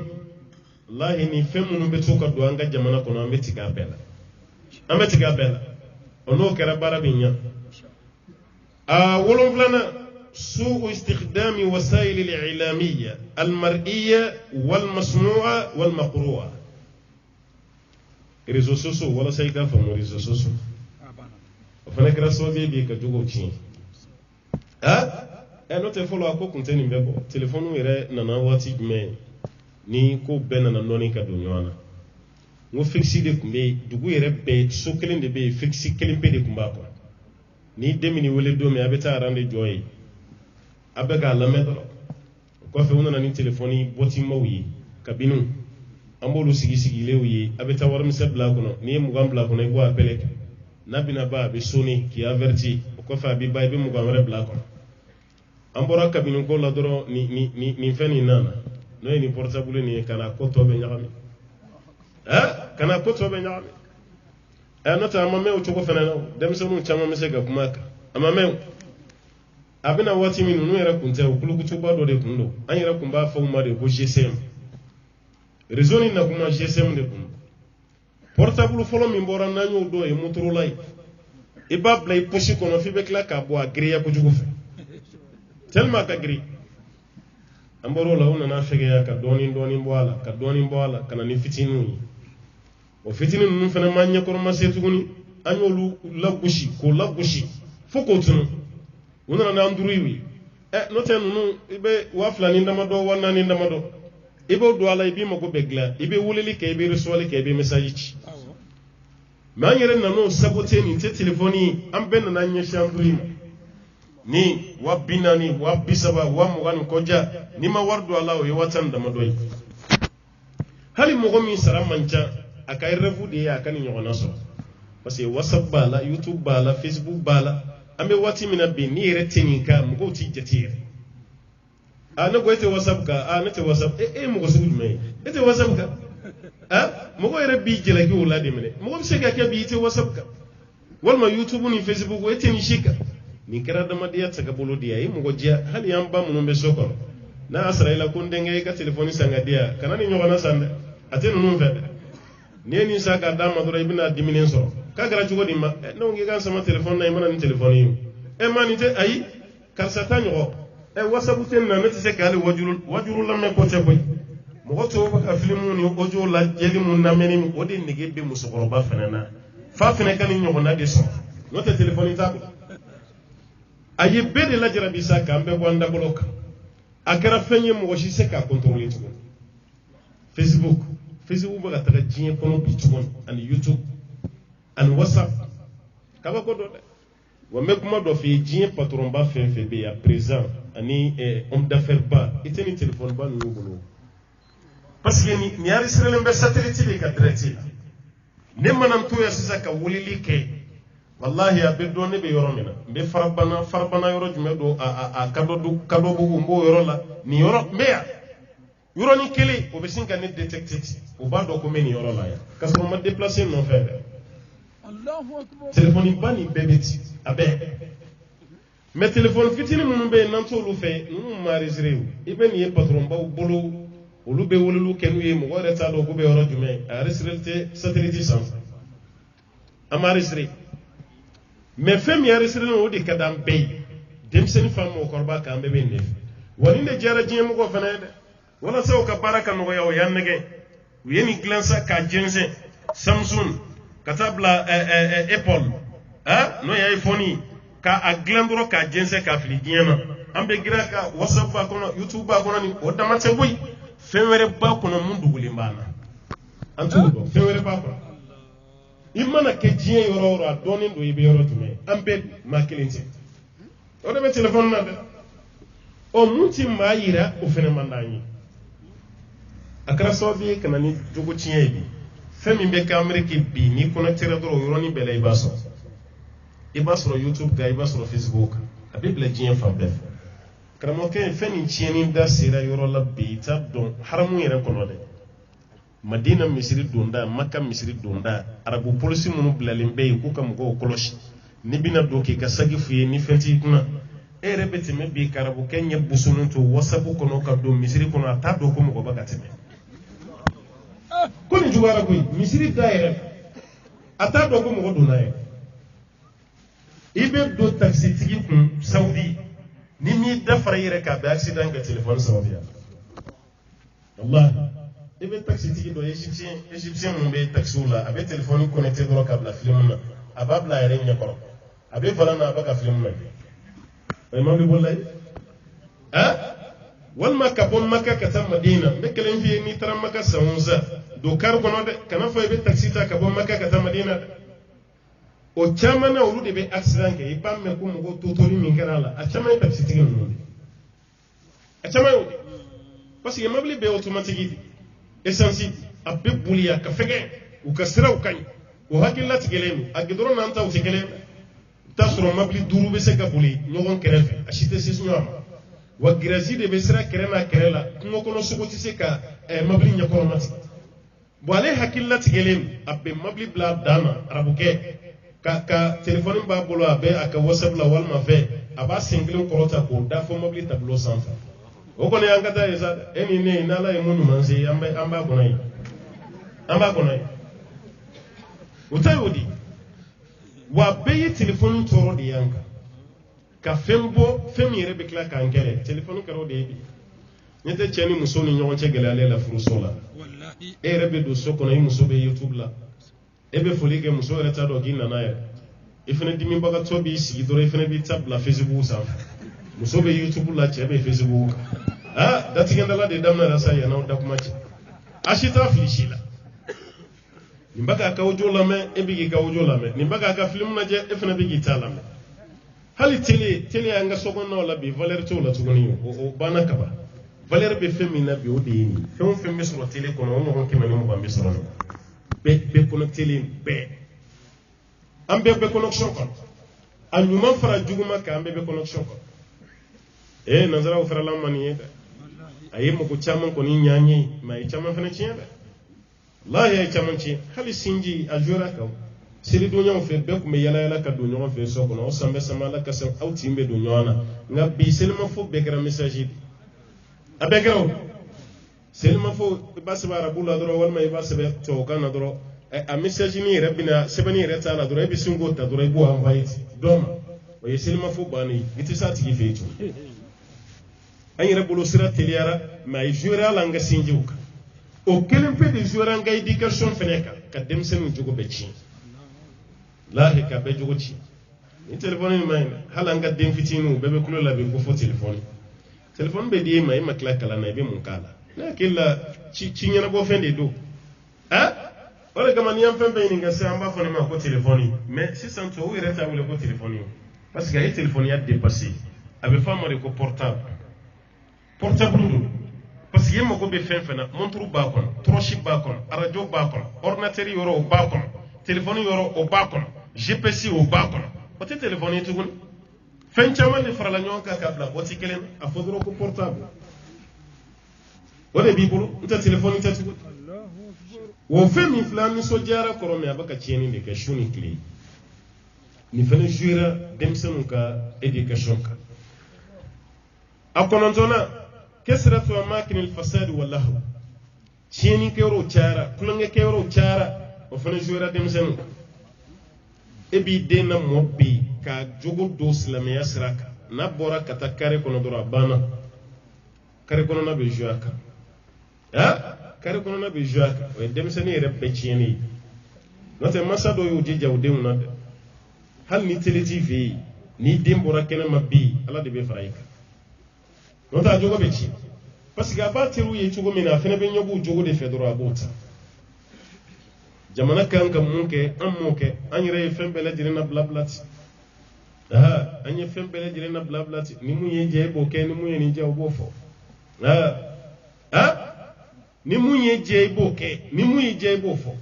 wallahi ni fɛn minnu bɛ to ka don an ka jamana kɔnɔ an bɛ tigɛ a bɛɛ la o n'o kɛra baara bɛ ɲɛ wolonfilanan سوء استخدام وسائل الإعلامية المرئية والمسموعة والمقروءة réseaux sociaux wala say ka famu réseaux sociaux fana kɛra sababu bi ka jogo tiɲɛ n'o tɛ fɔlɔ a ko kun tɛ nin bɛɛ bɔ téléphone yɛrɛ nana waati jumɛn ni ko bɛɛ nana nɔɔni ka don ɲɔgɔn na n ko fixe de tun bɛ yen dugu yɛrɛ bɛɛ so kelen de bɛ yen fixe kelen pe de tun b'a kɔnɔ ni den min wele don min a bɛ taa ran de jɔ yen a bɛ k'a lamɛn dɔrɔn o kɔfɛ u nana ni téléphone bɔtimaw ye kabiniw an b'olu sigilenw ye a bɛ taa warimisɛn bila a kɔnɔ n'i ye 20 bila a kɔnɔ i b'o appelé kɛ n'a bɛna ban a bɛ sonner k'i averti o kɔfɛ a bɛ ban i bɛ 20 wɛrɛ bila a kɔnɔ an bɔra kabini ko la dɔrɔn nin fɛn nin nana n'o ye nin portable nin ye kana ko tɔ bɛ ɲagami n'o tɛ a ma mɛn o cogo fana na denmisɛnninw caman bɛ se ka kuma a kan a ma mɛn a bɛna waati min ninnu yɛrɛ kun tɛ o kulukutuba dɔ de kun don an yɛrɛ kun b'a fɔ u ma de ko GSM réseau nin na kuma GSM de kun portable fɔlɔ min bɔra n'an y'o dɔn ye Motorola ye i b'a bila i poche kɔnɔ f'i bɛ tila k'a bɔ a giriya kojugu fɛ tellement ka giri an bɔr'o la u nana fɛgɛya ka dɔɔnin bɔ a la ka na ni fitininw ye o fitinin ninnu fana ma ɲɛkɔrɔma se tuguni an y'olu lagosi k'o lagosi fo k'o tunu u nana n'an duuru ye n'o tɛ ninnu i bɛ 2000 ni damadɔ 4000 ni damadɔ i b'o don a la i b'i mago bɛɛ dilan i bɛ weleli kɛ i bɛ reçoit kɛ i bɛ message ci mais an yɛrɛ nan'o saboter nin tɛ téléphone ye an bɛɛ nana ɲɛsin an duuru ma ni wa binani wa bisaba wa mugani koja ni ma wardu Allah o yewatan da madoy hali mogo min sara manca akay refu de ya kan nyogona so parce que WhatsApp bala YouTube bala Facebook bala ambe wati mina be ni yere teninka mogo ti jatire ana go ete WhatsApp ka ana te WhatsApp mogo sugu me ete WhatsApp ka mogo yere bi jela ki wala de mene mogo se ga ke bi ete WhatsApp ka walma YouTube ni Facebook ete ni shika ni kera dama dia tsaka bolo dia yi mogo jia hali yamba mun be soko na asraila kun denge ka telefoni sanga dia kana ni nyogona sande atenu nun fede ni saka dama dora ibina diminen so ka gara jugo dimma no ngi kan sama telefon na imana ni telefoni mani te ayi karsa tanyo WhatsApp ten na meti se kale wajurul la me ko te boy mogo to ka filmu ni ojo la jeli mun na meni o de nege be musokoro ba fenana fa fene kan ni nyogona de so no te telefoni ta ayi bede la jarabi saka ambe wanda bloka akara fenye mogo shi se ka contrôler tout Facebook ba ta jiye kono bi tugon and YouTube and WhatsApp kaba ko do wa me kuma do fi jiye patron ba fe be à présent ani homme d'affaires ba iteni téléphone ba no bolo parce que ni ari sirele be satellite be ka direct ne manam to ya sisa ka wulili ke wallahi abeddo ne be yoro mina be farbana yoro jume do a kado bu mbo yoro la ni yoro meya yoro ni kele o be singa ne detected o ba do ko meni yoro la ya kaso ma déplacer non faire Allahu akbar téléphone bani bebeti abe mais téléphone fitini mun be nanto lu fe mun ma resrew ibe ni patron ba bolo olu be wolulu kenu ye mo wore ta do ko be yoro jume a resrelte satellite sans amari sre mais fem ya resre no di kadam bey dem sen fam mo korba ka ambe be ndef woni ne jara jiem ko fenede wala saw ka baraka no yaw yannege yeni glansa ka jense Samsung katabla Apple no ya iPhone ka a glandro ka jense ka filigiena ambe gira ka WhatsApp ba kono YouTube ba kono ni o damate boy fenwere ba kono mun duguli mbana antu do fenwere ba kono imana ke jien yoro a doni do ibe yoro tume ambe makilinti o de telephone na de o munti mayira o fene mandani akara sobi kana ni jogo tiye bi femi be camera ki bi ni connecter do yoro ni bele ibaso YouTube ga ibaso Facebook abi bele jien fa be kramo ke feni tieni da sira yoro la bi ta don haramu yere kono de Madina misiri donda Makka misiri donda arabu polisi munu bilalin be ku kam go koloshi ni bina doki ka sagi fuye ni fenti kuna rebete me bi karabu kenya busunun to WhatsApp kono ka do misiri kono ata do ko mo baga teme ko ni jugara ko misiri daire ata do ko mo do nae ibe do taxi tigi kun Saudi ni mi dafara yere ka be accident ga telephone Saudi Allah ibe taxi tigi do Egyptien mun be taxi la abe telephone connecté do ka bla film na ababla yere nyakoro abe fala na baka film na ay mambi bollay wal makka bon makka ka tam Madina mekelen fi ni taram makka saunza do kar kono de kana fo ibe taxi ta ka bon makka ka tam Madina o chamana ulu de be accident ke ibamme ko mo go totori min kanala a chamana taxi tigi mun a chamana parce que mabli be automatique essentiel abbe buliya ka fege u ka siraw kan o hakilla tigelemu agidoro nan taw tigelem tasro mabli duru be se ka buli nyogon kerefe ashite sis nyama wa grasi de be sira kerena kerela ko kono sugoti se ka mabli nyakoro mati bo ale hakilla tigelem abbe mabli bla dana arabuke ka telephone ba bolo abe aka WhatsApp la wal ma fe aba single korota ko da fo mabli tableau sans o kono yankata yesa eni ne nala e monu manzi amba konai utayodi wa beye telephone toro de yanka ka fembo femire be kla kan kele telephone karo de bi nyete cheni musoni nyon che gele ale la furusola wallahi e rebe do sokono yi muso be YouTube la ebe folige muso reta do ginna na ya ifene dimi baga tobi sigi dore ifene bi tabla Facebook sa muso be YouTube la che be Facebook dati genda la de damna rasa ya na da kuma ci ashita filishila nimbaga ka wujo la me ebigi ka wujo la me nimbaga ka film na je efna bigi tala me hali télé anga sogonno la bi valeur to la tugoni o bana kaba valeur be femina bi o de ni fon femme sur télé kono on ngon kemani mo bambe soro be connecté li be ambe be connexion kon anyuma fara juguma ka ambe be connexion kon nazara o fara lamani yeda ayi mo ko chaman ko ni nyanyi mai chaman fana chienda la ya chaman chi hali sinji ajura ka siri do nyaw fe be ko me yala ka do nyaw fe so ko no sambe samala ka sa awti mbe do nyona nga bi selma fo be gra message abe gra selma fo basbara bula doro wal may basbe to kana doro a message ni rabbina sebani reta la doro e bi singo ta doro e bo invite doma o ye selma fo bani itisati gi feetu ay rabulo sira teliara may jura la nga sinjuka o kelen pe de jura nga education feneka ka dem senu jogo be ci lahi ka be jogo ci ni telephone ni may hala nga dem fitinu bebe kulo la be ko fo telephone be di may makla kala na be mun kala na kila ci nyana go fende do wala kama ni am fembe ni nga se amba fo ni ma ko telephone mais si santo o reta wala ko telephone parce que ay telephone ya dépassé avec femme ko portable parce que yema ko be fenfena montre ba kon trochip ba kon radio ba kon ordinateur yoro ba kon téléphone yoro o ba kon gpc o ba kon o te téléphone tugun fen chama le fara la nyonka ka bla o ti kelen a fodro ko portable o de bibulu nta téléphone ta tugun wo fe mi flani so jara ko me abaka chieni de ka shuni clé ni fene jura dem senu ka education ka akonontona كسرة أماكن الفساد واللهو شيني كيرو تشارا كلنجا كيرو تشارا وفنجورا دمسن إبي دينا موبي كجوجو دوس لما يسرك نبورا كتكاري كنا دورا بانا كاري كنا نبي جواكا كاري كنا نبي جواكا ودمسن يرب بتشيني نتى مسا دو يوجي جاوديم ناد هل نتلتي في نيديم بورا كنا مبي الله دبي فرايكا nota jogo be ci parce que abatiru ye jogo mina fene be nyobu jogo de fedoro abota jamana kan kam munke amoke anyre fembe la jirena blablat anye fembe la jirena blablat ni mu ye je bo ke ni mu ye ni je obofo ni mu ye je bo ke ni mu ye je bofo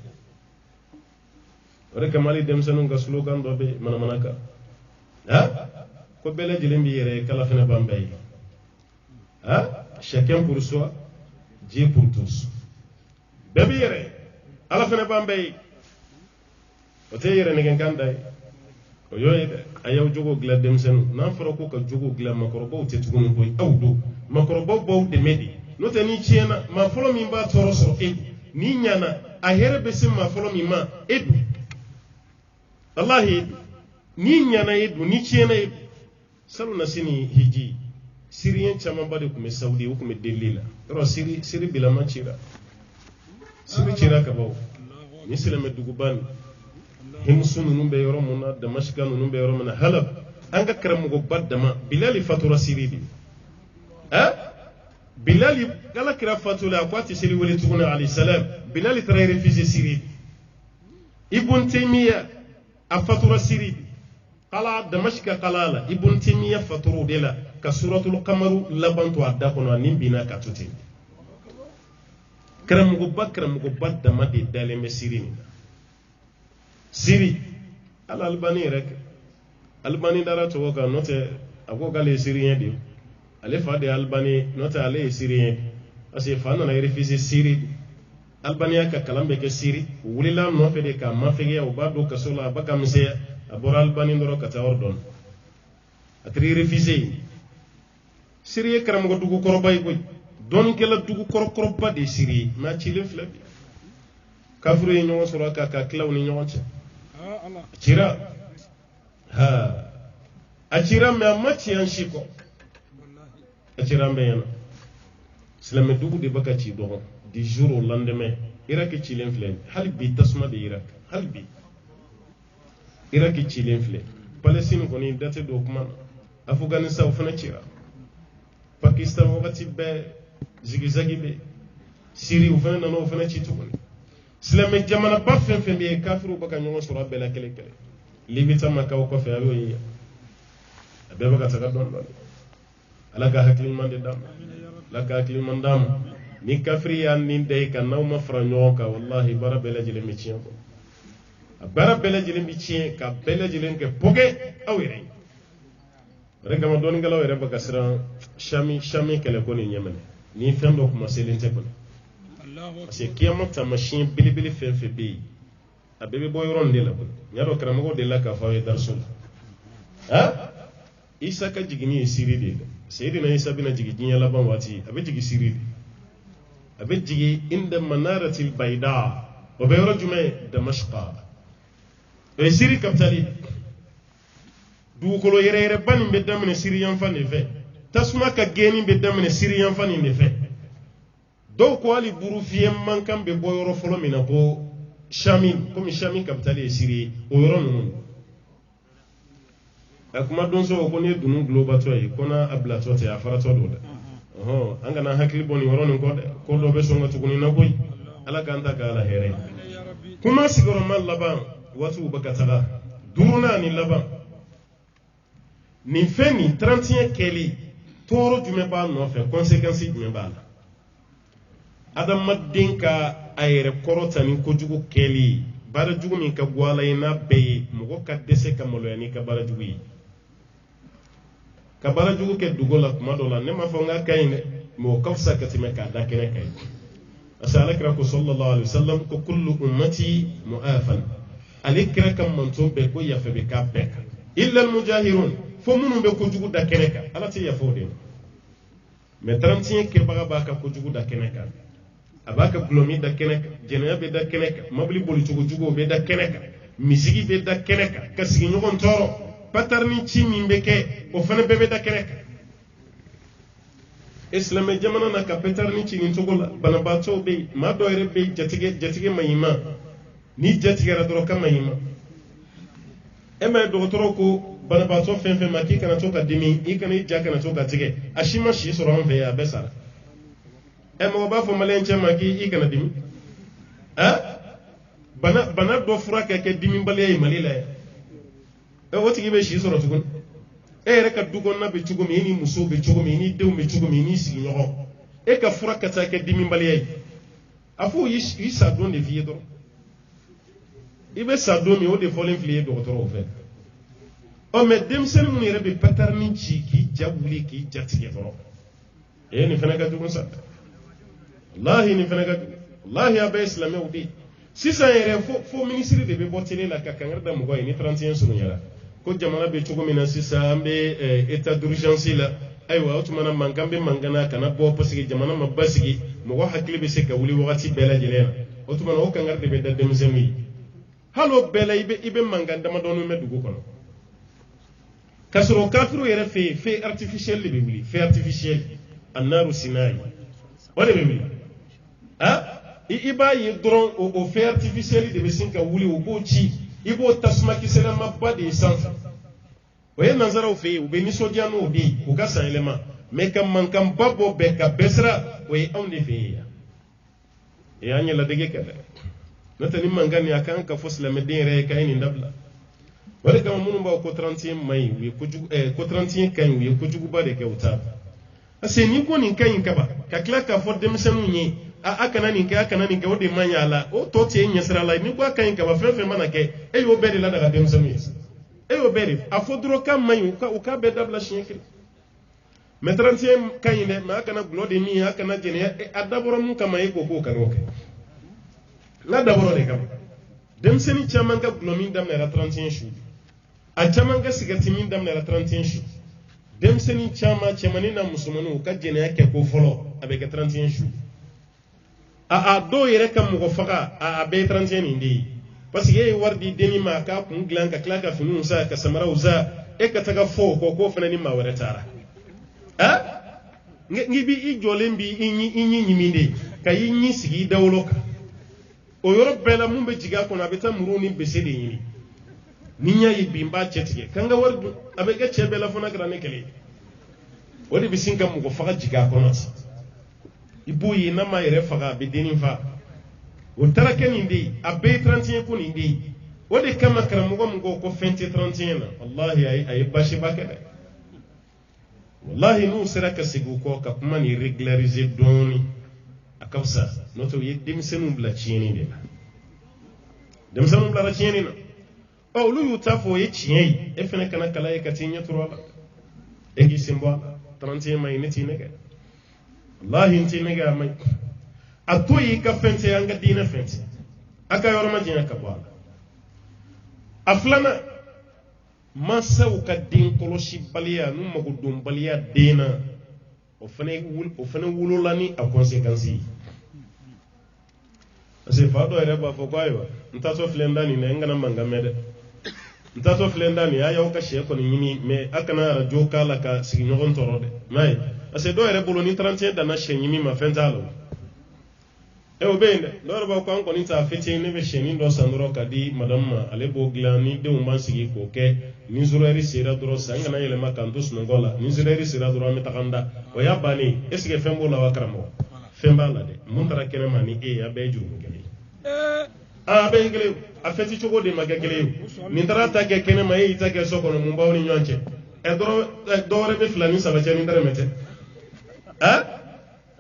ore kamali dem sanu ga slogan do be manaka ko bele jilembi yere kala fene bambay chacun pour soi, Dieu pour tous. Bébé yere, ala fene bambay. Ote yere ne gandai. Oyoy ayaw jogo gla dem sen, nan faro ko ka jogo gla makorobo te tugun boy awdo. Makorobo bo de medi. No te ni chiena, ma folo mi ba toro so edu. Ni nyana a here besim ma folo mi ma edu. Wallahi ni nyana edu, ni chiena edu. Salu nasini hiji. Sirien chaman bade kume Saudi ou kume Delila. Ro siri bila machira. Siri chira kabaw. Ni silame duguban. Himsunu numbe yoro muna Damashka numbe yoro muna Halab. Anga karamu go badama Bilali fatura siri bi. Bilali kala kira fatula akwati siri wali tuguna alayhi salam. Bilali tara refuse siri. Ibn Taymiyyah a fatura siri bi. Kala Damashka kalala Ibn Taymiyyah faturu dela. Ka suratul qamaru labantu adda kono nimbina katuti karamugo badda madi daleme sirini siri al albani rek albani dara to woka note agoga le sirien di ale fa de albani note ale sirien ase fa na refuse siri albani ka kalambe ke siri wulila no fe de ka mafege o bado kasola baka mse abora albani ndoro kata ordon atri refuse siri karam go dugu korobay goy don ke la dugu koroba de siri ma ci le flabi kafru yi ñoo soro ka klaw ni ñoo ci cira acira me amati an shiko acira me yana islam dugu de baka ci do di jour au lendemain iraki ci len flen halbi tasma de irak halbi iraki ci len flen palestine ko ni date do kuma afghanistan fana cira Pakistan wakati be zigizagi be Syrie ufana nano ufana chituguni Islamic jamana ba fen be kafiru baka nyongo sura bela kele Libita maka ko fe alo yi abe baka taga don don ala ka hakli man de dam la ka hakli man dam ni kafri yan ni de kan naw ma fra nyoka wallahi bara bela jile mi cien ko bara bela jile mi cien ka bela jile ke poge awire rek ma don ngalaw re baka sira shami kele ko ni nyamene ni fendo ko ma selente ko parce que kiyama ta machine bilibili fen fe bi abebe boy ron de la ko nyado karamo de la ka fa e darsul ha isa ka jigini siri de sayyidina isa bina jigi jinya laban wati abe jigi siri de abe jigi inda manaratil bayda wa bayra jume damashqa e siri kaptali du ko lo yere ban be damne siri yan fan fe tasuma ka geni be damne siri yan fan ne fe do ko ali buru fiyem man kan be boyoro folo mina ko shami comme shami kaptali e siri o yoro non akuma don so ko ne dunu global to yi kona abla to te afara to do anga na hakli boni woron ko do be so ngatu kuni na boy ala ganta ka ala here kuma sigoro mal laban watu bakataga duruna ni laban ni feni 31 keli toro jume ba no fe conséquence jume ba adam madinka ayre korota ni ko jugo keli bara jugo min ka gwala ina be mugo ka dese ka molo yani ka bara jugo yi ka bara jugo ke dugola kuma dola ne ma fonga kayne mo kafsa katime ka dakene kay asalakra ko sallallahu alaihi wasallam ko kullu ummati mu'afan alikra kam manto be ko yafe be ka be illa al mujahirun fo munu be ko jugo dakene ka alati yafode me 31 ke baga baka ko jugo dakene ka abaka glomi dakene ka jenaya be dakene ka mabli boli jugo be dakene ka misigi be dakene ka kasigi nyogon toro patarni ci mimbe ke o fana bebe dakene ka islam jamana na ka patarni ci ni togola bana bato be ma do ere be jatige mayima ni jatige ra doro kama mayima e ma do toro ko bana bato fen fen maki kana to ka dimi i kana ja kana to ka tige ashima shi so ron fe ya besara e mo ba fo malenche maki i kana dimi bana do fura ke dimi bale malila e woti gibe shi so ro tugun e reka dugon na be cugo mi ni muso be cugo mi ni dew me cugo mi ni sigi nyogo e ka fura kata ke dimi bale afu yi sa don de vie do ibe sa do mi o de folen flie do toro fe o me dem sen mu ni rebe patarni ci ki jabuli ki jatige toro e ni fena ka dugun sa wallahi ni fena ka wallahi abe islamé udi sisa yere fo ministre de be botele la ka kangar da mugo ni 31 sunu yara ko jamana be cugo mina sisa ambe état d'urgence la aywa otumana mangambe mangana kana bo pasigi jamana mabasigi mugo hakili be se ka wuli wakati bela jelena otumana o kangar de be da demzemi halo bela ibe manganda ma donu medugo kono kasro kafiru yere fe artificiel be wuli fe artificiel annaru sinai wala be wuli iba yi dron o fe artificiel de be sinka wuli o bo ci ibo tasma kisela mabade sanfa oye nanzara o fe o be ni sodiano o bi o gasa elema me kam man kam babo be ka besra oye onde fe ya e anya la dege kada natani mangani akan ka fosla medere kay ni ndabla wala kama munu ba ko 31 mai wi ko jugu ko 31 kan wi ko jugu ba de kewta ase ni ko ni kan kaba ka kla ka fo demsenu ni akana ni ka wode manyala o to tie nyesra la ni ko kan kaba fefe manake e yo bede la daga demsenu yes e yo bede afodro kam mai o ka be dabla shinkri me 31 kan ne ma akana glode mi akana jene adaboro mun kama e ko kanoke la daboro de kam demseni chaman ka glomin dam na 31 shu a chaman ka sigarti min dam na 31 shu demseni chama chamani na musumanu ka jene yake ko folo abe ka 31 shu a do yere kam mo faka a be 31 indi parce que wardi deni ma ka kun glan ka klaka finu sa ka samara uza e ka taga fo ko fana ni ma wara tara ngi bi i jolembi inyi nyiminde ka yinyi sigi dawloka o yoro bela mumbe jiga kono abeta muruni besede yini ninya yi bimba chetige kanga wardu abega chebela fona grane kele wodi bisinga mugo faga jiga kono ibu yi na ma yere faga be denin fa o tarake ni ndi abe 31 ko ni ndi wodi kama karamugo mugo ko fente 31 na wallahi ay bashi bakade wallahi n'u sera ka segin u kɔ ka kuma ni régulariser dɔɔni a ka fisa n'o tɛ u ye denmisɛnninw bila tiɲɛni de la denmisɛnninw bilara tiɲɛni na olu y'u ta fɔ o ye tiɲɛ ye e fana kana kala ye ka t'i ɲɛ turu a la e k'i sen bɔ a la 31 ma ɲi ne t'i nɛgɛ wallahi n t'i nɛgɛ a ma ɲi a to y'i ka fɛn tɛ an ka diinɛ fɛn tɛ a ka yɔrɔ ma janya ka bɔ a la a filanan mansaw ka den kɔlɔsibaliya n'u mago donbaliya den na o fana wolola ni a conséquence ye parce que fa dɔ yɛrɛ b'a fɔ ko ayiwa n taatɔ filɛ n da nin na n kana mankan mɛn dɛ n taatɔ filɛ n da nin a y'aw ka sɛ kɔni ɲini mais a kana arajo k'a la ka sigiɲɔgɔn tɔɔrɔ dɛ m'a ye parce que dɔw yɛrɛ bolo ni 31 danna sɛ ɲimi ma fɛn t'a la o bɛ yen dɛ dɔw yɛrɛ b'a ko an kɔni t'a fêter ne bɛ sɛni dɔ san dɔrɔn ka di madame ma ale b'o dilan ni denw b'an sigi k'o kɛ ni zurɛri sera dɔrɔn san kana yɛlɛma k'an to sunɔgɔ la ni zurɛri sera dɔrɔn an bɛ taga an da o y'a bannen est ce que fɛn b'o la wa karamɔgɔ fɛn b'a la dɛ mun taara kɛnɛma ni e ye a bɛɛ ye jurumi kelen ye a bɛɛ ye kelen a fɛti cogo de ma kɛ kelen ye nin taara ta kɛ kɛnɛma e y'i ta kɛ so kɔnɔ mun b'aw ni ɲɔgɔn cɛ dɔ wɛrɛ bɛ 2 ni 3 cɛ ni dɛrɛmɛ tɛ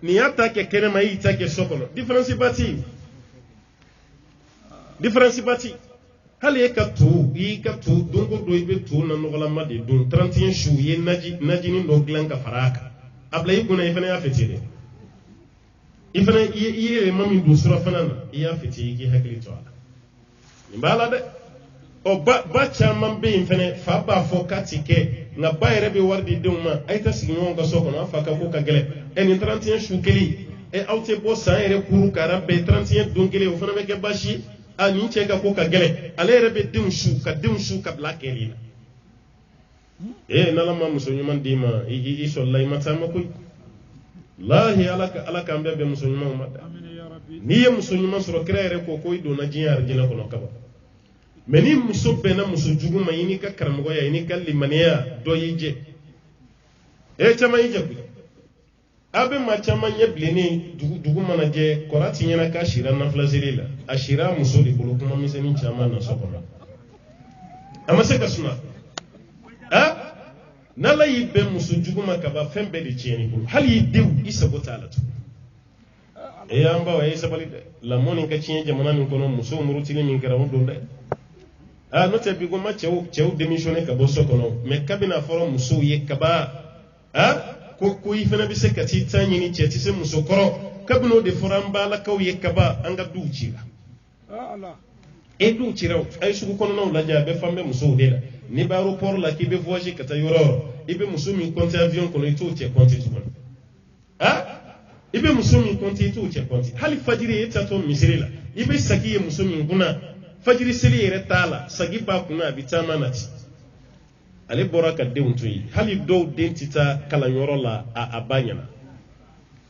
nin y'a ta kɛ kɛnɛma e y'i ta kɛ so kɔnɔ différence ba tɛ yen différence ba tɛ hali e ka to i ka to don o don i bɛ to na nɔgɔlama de don 31 su i ye najinin dɔ dilan ka fara a kan a bila i kunna i fana y'a fêter dɛ i fana i ye yɛlɛma min don surafana na i y'a fêter i k'i hakili to a la nin b'a la dɛ ba caman bɛ yen fana fa b'a fɔ k'a ti kɛ nka ba yɛrɛ bɛ wari di denw ma a ye ta sigi ɲɔgɔn ka so kɔnɔ a fa ka ko ka gɛlɛn nin 31 su kelen aw tɛ bɔ san yɛrɛ kuru k'ara bɛn 31 don kelen o fana bɛ kɛ baasi ye nin cɛ ka ko ka gɛlɛn ale yɛrɛ bɛ denw su ka bila kɛli la n'ala ma muso ɲuman d'i ma i sɔrɔla i ma taa ma koyi lahi ala k'an bɛɛ bɛn muso ɲumanw ma da n'i ye muso ɲuman sɔrɔ kira yɛrɛ ko i donna diɲɛ arijinɛ kɔnɔ kaba mais ni muso bɛnna muso jugu ma i n'i ka karamɔgɔya i n'i ka limaniya dɔ y'i jɛ caman y'i jɛ koyi a bɛ maa caman ɲɛ bilennen dugu mana jɛ kɔrɔ ti ɲɛna k'a sira nafilazeli la a sira muso de bolo kuma misɛnnin caman na so kɔnɔ a ma se ka suma n'ala y'i bɛn muso jugu ma ka ban fɛn bɛɛ de tiɲɛni bolo hali i denw i sago t'a la tugun an baw a ye sabali dɛ lamɔ nin ka tiɲɛ jamana min kɔnɔ muso murutili min kɛra o don dɛ n'o tɛ bi ko ma cɛw démissionné ka bɔ so kɔnɔ mais kabini a fɔra musow ye kaba ko i fana bɛ se ka t'i ta ɲini cɛ tɛ se muso kɔrɔ kabini o de fɔra an balakaw ye kaba an ka duw cira duw cira a ye sugu kɔnɔnaw lajɛ a bɛ fan bɛ musow de la n'i bɛ aéroport la k'i bɛ voyager ka taa yɔrɔ o yɔrɔ i bɛ muso min compter avion kɔnɔ i t'o cɛ compter tuguni i bɛ muso min compter i t'o cɛ compter hali fajiri e taatɔ misiri la i bɛ sagi ye muso min kunna fajiri seli yɛrɛ t'a la sagi b'a kunna a bɛ taama na ten ale bɔra ka denw to yen hali dɔw den tɛ taa kalanyɔrɔ la a ba ɲɛna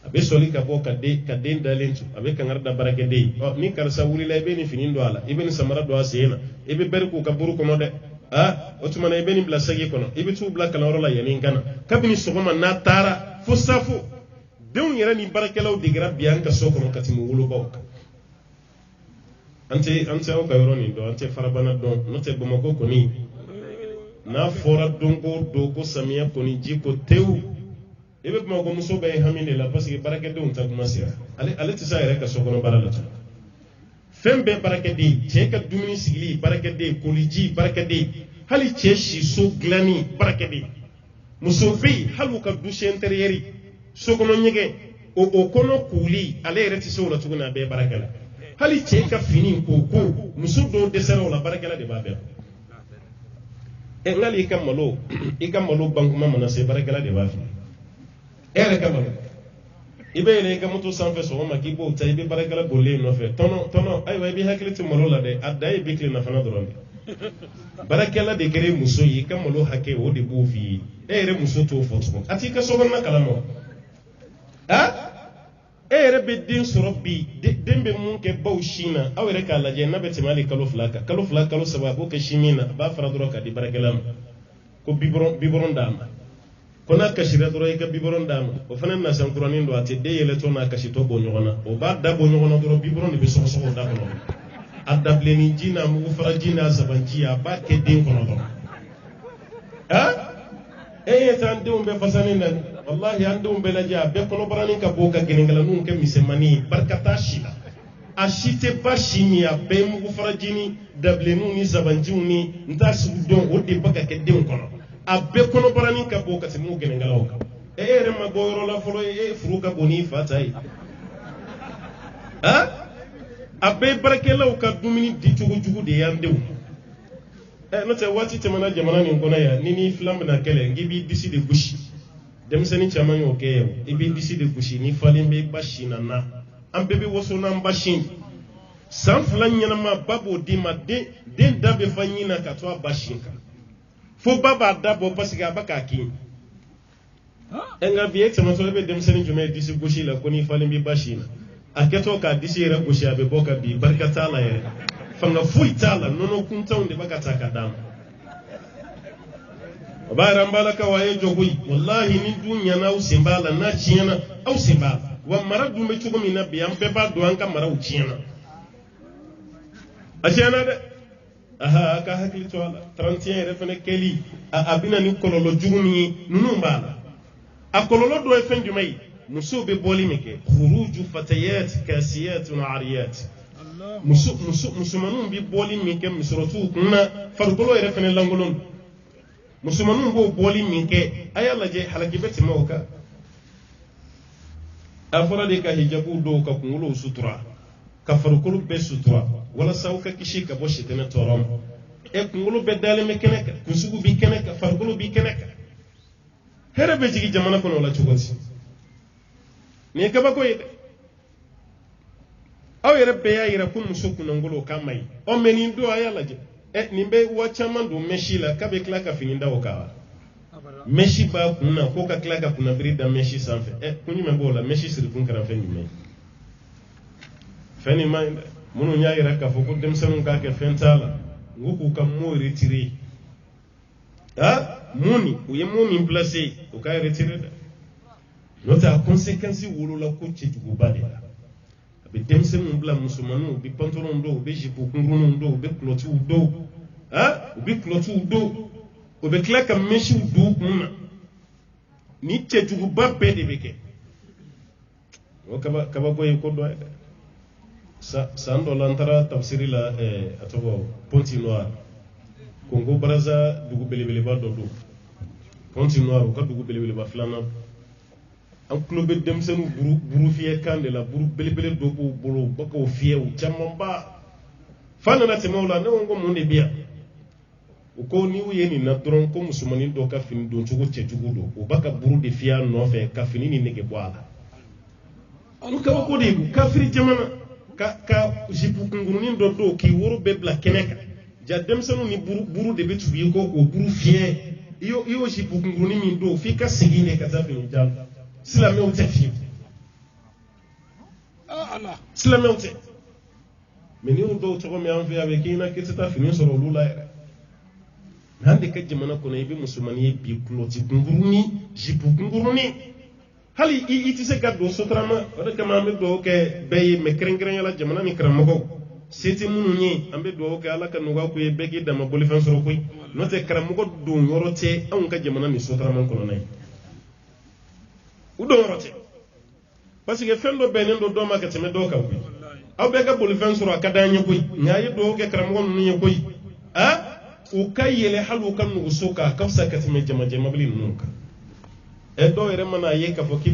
a bɛ sɔli ka bɔ ka den dalen to a bɛ kankari da baarakɛden ye ni karisa wulila i bɛ nin fini don a la i bɛ nin samara don a sen na i bɛ bɛri k'u ka buru kɔnɔ dɛ o tuma na i bɛ nin bila sagi kɔnɔ i bɛ t'u bila kalanyɔrɔ la yanni n ka na kabini sɔgɔma n'a taara fo safo denw yɛrɛ ni baarakɛlaw degera bi an ka so kɔnɔ ka tɛmɛ wolobaw kan an tɛ aw ka yɔrɔ nin dɔn an tɛ farabana dɔn n'o tɛ Bamakɔ kɔni n'a fɔra don ko don ko samiya kɔni ji ko tewu i bɛ Bamakɔ muso bɛɛ ye hami de la parce que baarakɛdenw ta kuma sera ale tɛ se a yɛrɛ ka so kɔnɔ baara la tuguni fɛn bɛɛ baarakɛden cɛ ka dumuni sigili baarakɛden koliji baarakɛden hali cɛ siso dilanni baarakɛden muso bɛ yen hali u ka douche intérieure so kɔnɔ ɲɛgɛn o kɔnɔ kuli ale yɛrɛ tɛ se o la tuguni a bɛɛ ye baarakɛla hali cɛ ka fini ko muso dɔw dɛsɛra o la baarakɛla de b'a bɛɛ ngali i ka malo bankuma mana se baarakɛla de b'a fili e yɛrɛ ka malo i bɛ yɛlɛ i ka moto sanfɛ sɔgɔma k'i b'o ta i bɛ baarakɛla bolilen nɔfɛ tɔnɔ ayiwa i bɛ hakili to malo la dɛ a da ye bi tile nafana dɔrɔn de baarakɛla de kɛra muso ye i ka malo hakɛ o de b'o f'i ye e yɛrɛ muso t'o fɔ tugun a t'i ka sokɔnɔna kalama e yɛrɛ bɛ den sɔrɔ bi den bɛ mun kɛ baw sin na aw yɛrɛ k'a lajɛ n'a bɛ tɛmɛ hali kalo 2 kan kalo 2 kalo 3 a b'o kɛ sin min na a b'a fara dɔrɔn k'a di baarakɛla ma ko biberon d'a ma ko n'a kasira dɔrɔn i ka biberon d'a ma o fana nasankuranin don a tɛ den yɛlɛtɔ n'a kasitɔ bɔ ɲɔgɔn na o b'a da bɔ ɲɔgɔn na dɔrɔn biberon de bɛ sɔgɔsɔgɔ da kɔnɔ a dabilenni ji n'a mugu fara ji n'a zaban ji a b'a kɛ den kɔnɔ dɔrɔn tan de be fasani nan wallahi ande be la ja be kono barani ka boka genengala nun ke misemani barkata shila ashite bashimi ya be mu farajini dablenu ni zabanjuni nta su don o de baka ke de kono abbe kono barani ka boka se mu genengala o re ma boyro la folo furuka boni fatai abbe barakela o ka dumini di jugu de yande no te wati te mana jamana ni ngona ya nini flambe na kele ngibi disi de gushi dem seni chaman yo ke ibi disi de gushi ni falimbe bashi na ambebe woso na mbashin san flan nyana ma babo di ma de dabe fanyina katwa bashinka fo baba dabo pasiga baka ki enga biye te maso be dem seni jume disi gushi la koni falimbe bashina aketo ka disi ra gushi abe boka bi barkata la ya fanga fuitala nono kuntaunde bakata kadam bara mbalaka waye jogui wallahi ni dunya na usimbala na chiena au simbala wa maradu mechugo mina biam beba do anka mara uchiena achiena de aha ka hakli toala 31 refene keli abina ni kololo jugumi nunu mbala akololo do efendu mai musobe boli meke khuruju fatayat kasiyat wa ariyat musumanun bi boli min kɛ misorotu kunna farikolo yɛrɛ fɛnɛ langolon musumanun b'o boli min kɛ a y'a lajɛ halaki bɛ tɛmɛ o kan a fɔra de ka hijabu dɔw ka kunkolow sutura ka farikolo bɛɛ sutura walasa u ka kisi ka bɔ sitɛnɛ tɔɔrɔ ma kunkolo bɛɛ dalen bɛ kɛnɛ kan kunsugu bi kɛnɛ kan farikolo bi kɛnɛ kan hɛrɛ bɛ jigin jamana kɔnɔ o la cogo di nin ye kabako ye dɛ aw yɛrɛ bɛɛ y'a yira ko muso kunnangolo k'a ma ɲi mɛ nin don a y'a lajɛ nin bɛ wa caman don mɛsi la k'a bɛ tila ka fini da o kan wa mɛsi b'a kun na ko ka tila ka kunnabiri da mɛsi sanfɛ kun jumɛn b'o la mɛsi sirikun kɛra fɛn jumɛn ye fɛn nin ma ɲi dɛ minnu y'a yira k'a fɔ ko denmisɛnninw k'a kɛ fɛn t'a la n ko k'u ka mot retire mun u ye mun min place u ka retire dɛ n'o tɛ a conséquence wolola ko cɛjuguba de la. Be denmisɛnninw bila musomanninw u bɛ pantalon dɔw u bɛ jipo kunkuruninw dɔw u bɛ kulɔtiw dɔw u bɛ kulɔtiw dɔw u bɛ tila ka mesiw don u kun na ni cɛjuguba bɛɛ de bɛ kɛ o kabako ye ko dɔ ye dɛ san dɔ la n taara tafsiri la a tɔgɔ Ponti Noir Congo Brazza dugu belebeleba dɔ don Ponti Noir u ka dugu belebeleba filanan an tulo bɛ denmisɛnninw buru fiyɛ kan de la buru belebele dɔ b'u bolo u bɛ k'o fiyɛ u camanba fa nana tɛmɛ o la ne ko mun de bɛ yan u ko n'i y'u ye nin na dɔrɔn ko musomanin dɔ ka fini don cogo cɛjugu don u b'a ka buru de fiyɛ a nɔfɛ ka fini ni nege bɔ a la olu kabako de ye kafiri jamana ka jipu kunkurunin dɔ don k'i woro bɛɛ bila kɛnɛ kan ja denmisɛnninw ni buru de bɛ tugu i kɔ k'o buru fiyɛ i y'o jipu kunkurunin min don f'i ka segin de ka taa fini jalo silamɛw tɛ fiyewu silamɛw tɛ mɛ n'i y'o dɔw tɔgɔ min an fɛ a bɛ k'i na k'i tɛ taa fini sɔrɔ olu la yɛrɛ mɛ an de ka jamana kɔnɔ i bɛ musomanin ye bi kulɔti kunkurunin jipu kunkurunin hali i tɛ se ka don sotarama o de kama an bɛ dugawu kɛ bɛɛ ye mɛ kɛrɛnkɛrɛnya la jamana ni karamɔgɔw se tɛ minnu ye an bɛ dugawu kɛ ala ka nɔgɔya k'u ye bɛɛ k'i dama bolifɛn sɔrɔ koyi n'o tɛ karamɔgɔ don yɔrɔ tɛ anw ka jamana ni sotarama kɔnɔna ye u don yɔrɔ tɛ parce que fɛn dɔ bɛnnen don dɔ ma ka tɛmɛ dɔw kan koyi aw bɛɛ ka bolifɛn sɔrɔ a ka d'an ye koyi nka a ye dugawu kɛ karamɔgɔ ninnu ye koyi u ka yɛlɛ hali u ka nuguso kan a ka fisa ka tɛmɛ jamajɛ mobili ninnu kan dɔw yɛrɛ mana ye k'a fɔ k'i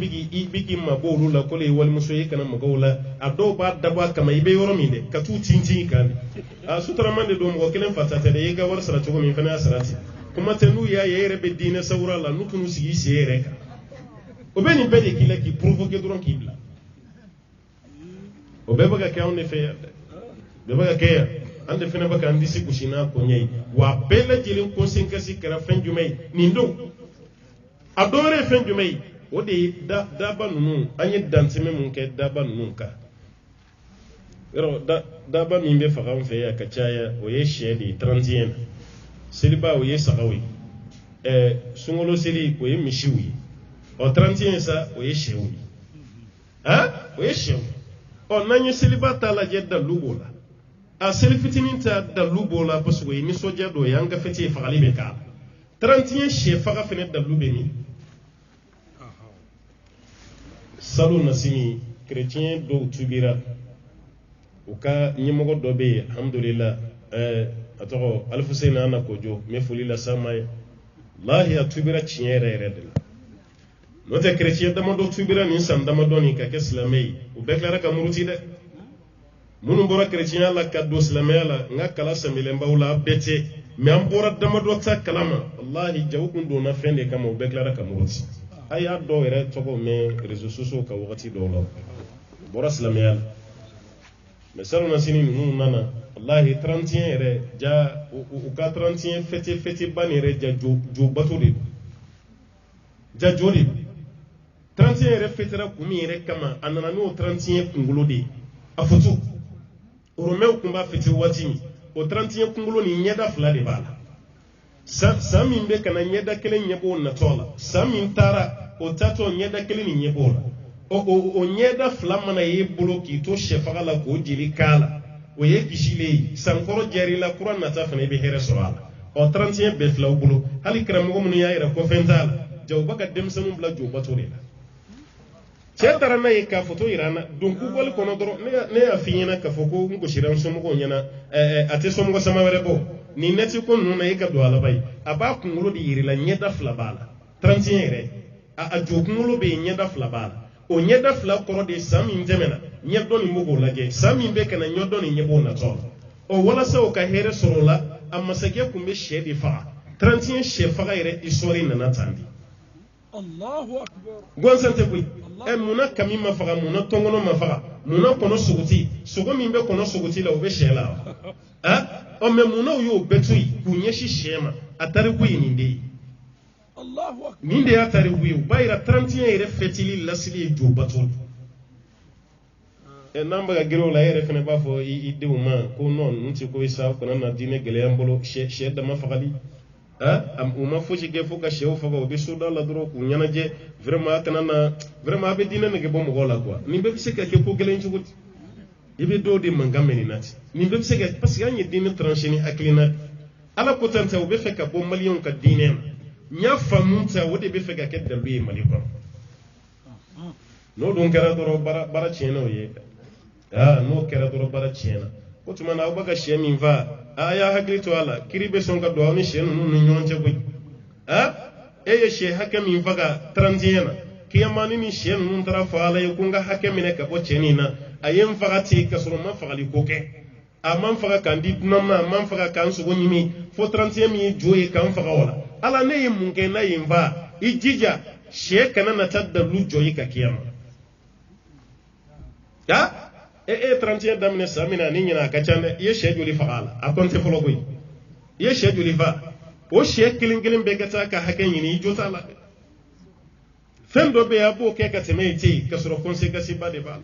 bɛ k'i mabɔ olu la ko le ye walimuso ye kana mɔgɔw la a dɔw b'a dabɔ a kama i bɛ yɔrɔ min dɛ ka t'u tintin i kan de sotarama de don mɔgɔ kelen fata tɛ dɛ i ka wari sara cogo min fana y'a sara ten kuma tɛ n'u y'a ye e yɛrɛ bɛ diinɛ sawura la n'u tun'u sigi i sen yɛrɛ kan o bɛ nin bɛɛ de k'i la k'i provoquer dɔrɔn k'i bila o bɛɛ bɛ ka kɛ anw de fɛ yan dɛ bɛɛ bɛ ka kɛ yan an de fana bɛ k'an disi gosi n'a koɲɛ ye wa a bɛɛ lajɛlen conséquence kɛra fɛn jumɛn ye nin don a dɔ wɛrɛ ye fɛn jumɛn ye o de ye daba ninnu an ye dantɛmɛ mun kɛ daba ninnu kan yɔrɔ daba min bɛ faga an fɛ yan ka caya o ye sɛ de ye 31 seliba o ye sagaw ye sunkalo seli o ye misiw ye 31 sa o ye sɛw ye o ye sɛw n'an ye seliba ta lajɛ dalu b'o la a seli fitinin ta dalu b'o la parce que o ye nisɔndiya dɔ ye an ka fɛti ye fagali bɛ k'a la 31 chef faga fene dablu beni salo nasimi chrétien do tubira uka nyimogo dobe alhamdulillah atoko alfusena na kojo me fuli la samay lahi atubira chiere redel note chrétien dama do tubira ni san dama do ni ka islamay u beklara ka muruti de munu bora chrétien la kaddo islamay la nga kala samile mbawla bete me am bora dama do ta kalama wallahi jawkun do na fende kama u beklara ka muruti aya do re toko me réseaux sociaux ka wakati do lo bora islamay mais ça on a signé nous nana wallahi 31 re ja u ka 31 fete banire ja jo batuli ja joli 31 re fetera kumi re kama anana no 31 kungulo de afutu romeo kumba fete watini o 31 kungulo ni nyeda fula de bala sami mbe kana nyeda kele nyebo na tola sami tara o tato nyeda kele ni nyebo o nyeda fula mana ye bloki to shefaga la ko jili kala o ye gishile sankoro jeri la kuran na ta fane be here sorala o 31 be fula bulo hali kramo mun ya ira ko fentala jawbaka demsanu bla jo batore cetara na ye ka foto irana donc gol kono doro ne ya finyana ka foko ngo shiran so mo nyana ate so mo sama were bo ni neti ko no na ye ka do ala bay aba kungulo di yiri la nyeda fla bala 31 re a jo kungulo be nyeda fla bala o nyeda fla koro de sami ntemena nyedo ni mogo lage sami be kana nyodo ni nyebo na to o wala sa o ka here sorola amma sake kumbe shedi fa 31 shefa ire isori na natandi Allahu akbar gonsante bui muna kami mafaga muna tongono mafaga muna kono suguti sugo min be kono suguti la obe shela o me muna yo betui kunyeshi shema atari bui ninde Allahu akbar ninde atari bui bayra 31 ire fetili lasili jo batul namba ga giro la ire fene ba fo ide uma ko non nti ko isa ko na dine gele ambolo shedda mafagali uma foji ge foka shew faga obe soda la dro ku nyana je vraiment kanana vraiment be dina ne bom gola quoi ni be se ka ke ko gelen ci gut ibe do de mangame ni nati ni be se ka parce que any dina tranché ni aklina ala ko tanta obe feka bom million ka dine nya famunta wode be feka ke dalu e mali ko no don kera dro bara chena o ye no kera dro bara chena ko tuma na obaga shemi va aya hakli to ala kiribe songa do awni shenu nu nyonje boy eye she hakami vaga 31 kiyamani ni shenu nun tara faala yukunga hakami ne ka bo chenina ayem faga ti kasoro ma faga li koke amman faga kandi nama man faga kan su gonyimi fo 31 mi joye kan faga wala ala ne yim munke na yimba ijija she kana na tadda lu joye ka kiyama 31 damne samina ni nyina ka chande ye she joli faala a konte folo boy ye she joli fa o she kilin be gata ka haken yini jota la fendo be abo ke ka temeti ka soro conséquence ba de ba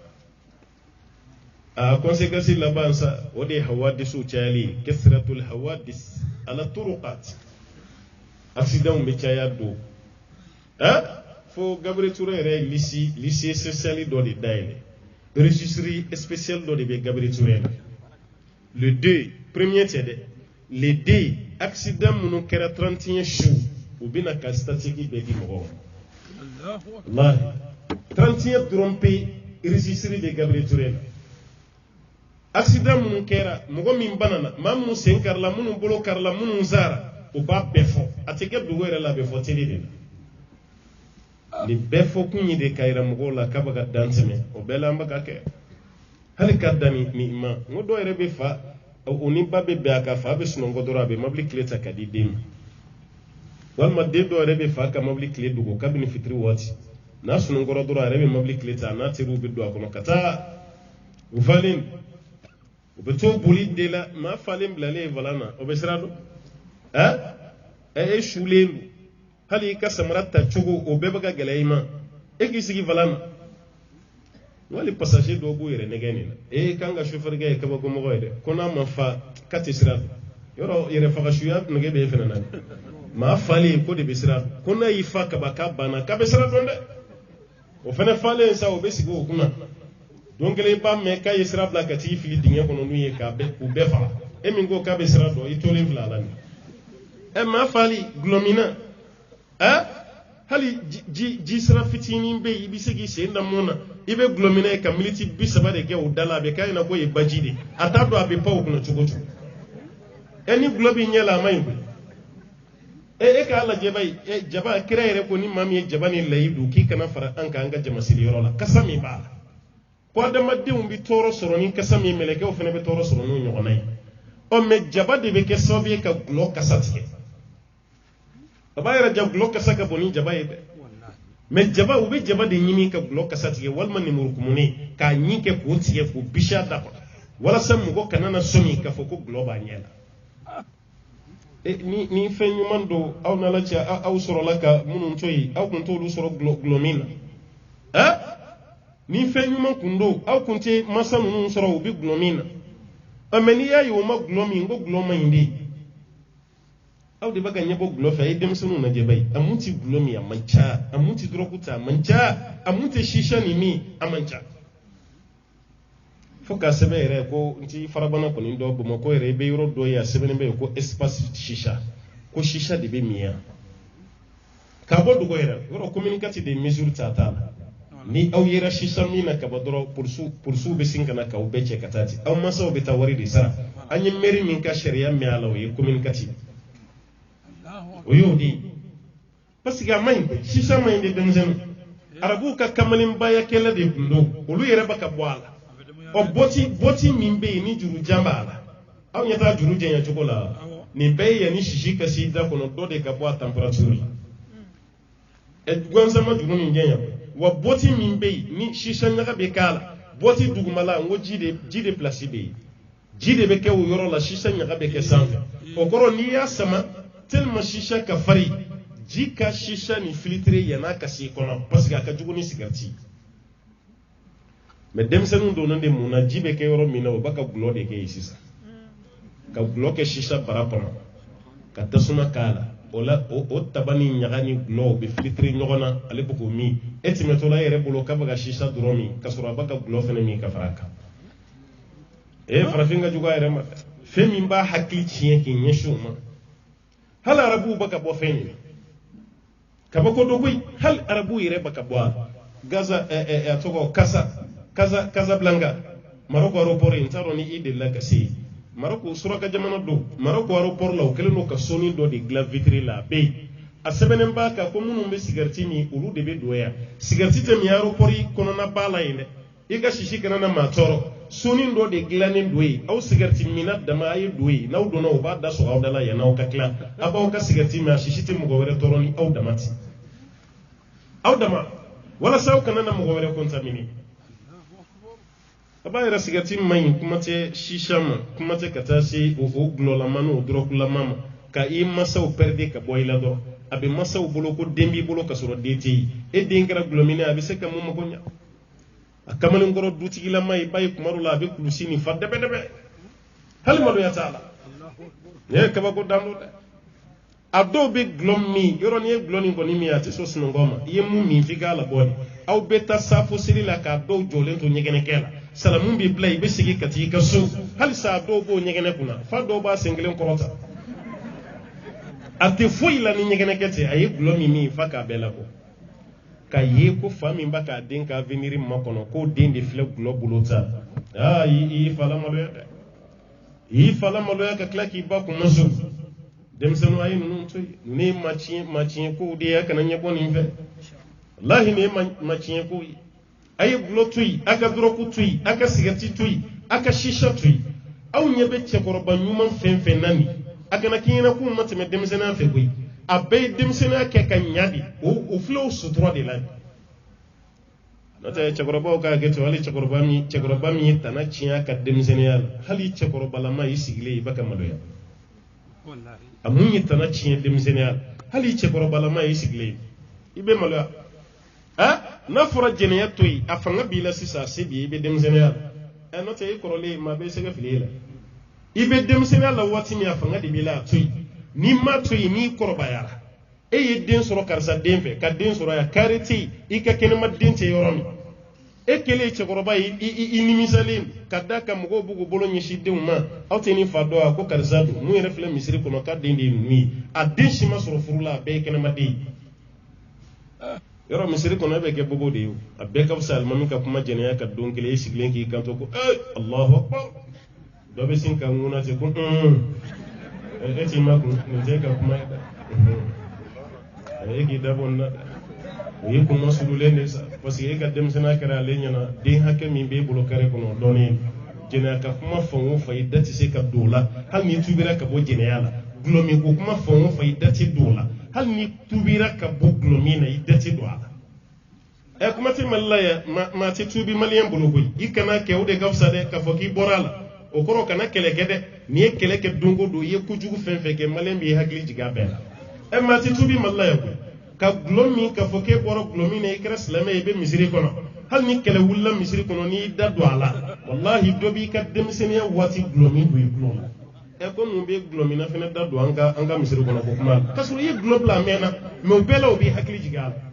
a conséquence la bansa o de hawadisu chali kasratul hawadis ala turuqat accident be chaya do fo Gabriel Touré re lycée social do de daile registrie spéciale do de Gabriel Touré le 2 premier tiede le 2 accident muno kera 31 jours ou bina ka statique be di mo Allah 31 trompé registrie de Gabriel Touré accident muno kera mo min banana mamu senkar la muno bolo kar la muno zara o ba befo atike do wera la befo télé ni befo kunyi de kayra mo la kabaga danseme o bela mbaka ke hali kadani ni ma ngodo erebe fa oni babe be aka fa be suno ngodora be mabli kleta kadi dem wal ma de do erebe fa ka mabli kle dugo kabini fitri wati na suno ngodora erebe mabli kleta na tiru be do akono kata ufalin ubeto buli de la ma falin blale valana obesrado shulelu hali ka samarata chugo o bebaga geleima sigi valana wali passager do bu yere negeni kanga chauffeur ga ka bago mo goyde kona ma fa katisra yoro yere fa shuya nege be fenana ma fali ko de besra kona yi fa ka baka bana ka besra donde o fene fale sa o besigo kuna donc les ba me ka yesra bla ka ti fili dinge kono nuye ka be u be fa min go ka besra do itole vla la ma fali glomina hali ji sira fitinin be ibi se ki sen da mona ibe glomina ka militi bi saba de ke o dala be kay na ko e bajide atado abe pa o kuno chugochu eni globi nyela mai e ka ala jebay e jaba kirayre ko ni mami jabani laydu ki kana fara an ka anga jama sili yorola kasami ba ko da madde umbi toro soro ni kasami meleke o fene be toro soro no nyogonay o me jaba de be ke sobi ka glo kasatike abayra jab glo kasaka boni jaba e me jaba ube jaba de nyimi ka glo kasatike walma ni murkumuni ka nyike ko tiye ko bisha da ko wala sam ko kanana somi ka foko glo ba nyela ni fen ñuman do aw na la ci aw soro la ka munun toyi aw kun tolu soro glomina ni fen ñuman kundo aw kun te masa munun soro bi glomina ameni ya yo ma glomi ngo gloma indi aw de baga nyabo glofa e dem sunu na je bay amuti glomi ya mancha amuti drokuta mancha amuti shisha ni mi amancha foka sebe re ko nti farabana ko ni do bo ko re be yoro do ya sebe ne be ko espace shisha ko shisha de be miya ka bo do ko era yoro communicative de mesure tata ni aw yera shisha mina ka bodoro pour su be singa na ka o be che katati aw masa o be tawari de sara anyi meri min ka sharia mi ala o ye communicative o yodi parce que amay shisha may de benzen arabu ka kamalin baya kala de ndo olu yera baka boala o boti min be ni juru jamba aw nyata juru jenya chokola ni be ya ni shishi kasi da kono do de ka bo temperature e gonza ma juru min jenya wa boti min be ni shisha nyaka be kala boti dugumala ngo jide place be jide be ke wo yoro la shisha nyaka be ke sanfe o koro ni ya sama tellement shisha ka fari jika shisha ni filtre yana kasi kono parce que aka jugu ni sigarti mais demsenu do nande muna jibe ke yoro mina o baka glo de ke isisa ka glo ke shisha barapama ka tasuna kala ola o tabani nyagani glo be filtre nyogona ale boko mi etimeto la yere bolo ka baga shisha dromi ka sura baka glo fene mi ka faraka e farafinga juga yere ma femi ba hakli chien ki nyeshuma hal arabu baka bo feni ka bako do gui hal arabu yere baka bo gaza atoko Casablanca Maroko aeroport intaro ni ide la kasi Maroko suraka jamana do Maroko aeroport la okele no ka soni do de gla vitre la be a sebenen ba ka ko munum be sigarti ni ulu de be doya sigarti te mi aeroport kono na bala inde iga shishi kana na matoro soni do de gla ni doyi aw sigarti minat dama ay doyi naw do no ba da so aw dala ya naw ka kla abaw ka sigarti mi shishi te mugo were toroni aw damati aw dama wala saw kana na mugo were contaminer aba era sigati mai kumate shishama kumate katasi o glola manu o drokula mama ka i masa o perde ka boyla do abe masa o bolo ko dembi bolo ka soro deti e dingara glomine abi se ka mum ko nya akamani ngoro duti ila mai bay kumarula be kulusini fadde be hal madu ya taala ne ka ba ko damdo de ado be glommi yoro ne gloni ko ni mi ati so sino ngoma ye mum mi figala boni aw beta safo silila ka do jolento nyegene kela salamun bi play be sigi kati ka so hal sa do bo nyegene kuna fa do ba sengelen korota ate foila ni nyegene kete ayi glomi mi fa ka bela ko ka ye ko fami mbaka den ka venir makono ko den de fle globulota yi fala malo ya ka klaki ba ko maso dem sanu ayi nun to ne machin ko de ya kana nyebo ni fe wallahi ne machin ko ayi glotui aka drokutui aka sigati tui aka shisha tui aw nyebe chekoroba nyuma fenfe nani aka na kina ku mateme demsena fe bui abe demsena ke ka nyadi o flow sutra de lan nata chekoroba ka geto hali chekoroba mi tana chiya ka demsena yal hali chekoroba la mai sigle baka madoya wallahi amunyi tana chiya demsena yal hali chekoroba la mai sigle ibe maloya na fura jeniya toyi afanga bila sisa sebi ibe demzenea no te korole ma be sega filela ibe demzenea la wati mi afanga de bila toyi ni ma toyi ni koroba yara e ye den soro karsa denfe ka den soro ya kariti ika kenema dente yoromi e kele cɛkɔrɔba i nimisalen ka da ka mɔgɔw b'u bolo ɲɛsin denw ma aw tɛ nin fa dɔn a ko karisa don mun yɛrɛ filɛ misiri kɔnɔ k'a den de ye ninnu ye a den si ma sɔrɔ furu la a bɛɛ ye kɛnɛmaden ye yɔrɔ misiri kɔnɔ e bɛ kɛ bobo de ye a bɛɛ ka fisa alimami ka kuma jɛnɛya ka don kelen e sigilen k'i kanto ko Allahu Akbar dɔ bɛ sin ka ŋuna ten ko e t'i ma kun nin tɛ ka kuma ye dɛ e k'i dabɔ nin na dɛ o ye kuma surulen de sa parce que e ka denmisɛnniya kɛra ale ɲɛna den hakɛ min b'e bolo kare kɔnɔ dɔɔnin jɛnɛya ka kuma fan o fan i da tɛ se ka don o la hali n'i tubira ka bɔ jɛnɛya la gulɔmin ko kuma fan o fan i da tɛ don o la hali n'i tubira ka bɔ gulɔmin na i da tɛ don a la kuma tɛ Mali la yan maa tɛ tubi maliyɛn bolo koyi i kana kɛ o de ka fisa dɛ k'a fɔ k'i bɔra a la o kɔrɔ kana kɛlɛ kɛ dɛ n'i ye kɛlɛ kɛ don o don i ye kojugu fɛn fɛn kɛ maliyɛn b'i hakili jigin a bɛɛ la maa tɛ tubi Mali la yan koyi ka gulɔ min k'a fɔ k'e bɔra gulɔ min na i kɛra silamɛ i bɛ misiri kɔnɔ hali ni kɛlɛ wulila misiri kɔnɔ n'i da don a la walahi dɔ b'i ka denmisɛnniya waati gulɔ min don i gulɔ la ko mun bɛ gulɔ min na fana da don an ka misiri kɔnɔ ko kuma la k'a sɔrɔ i ye gulɔ bila a mɛnna mɛ o bɛɛ la o b'i hakili jigin a la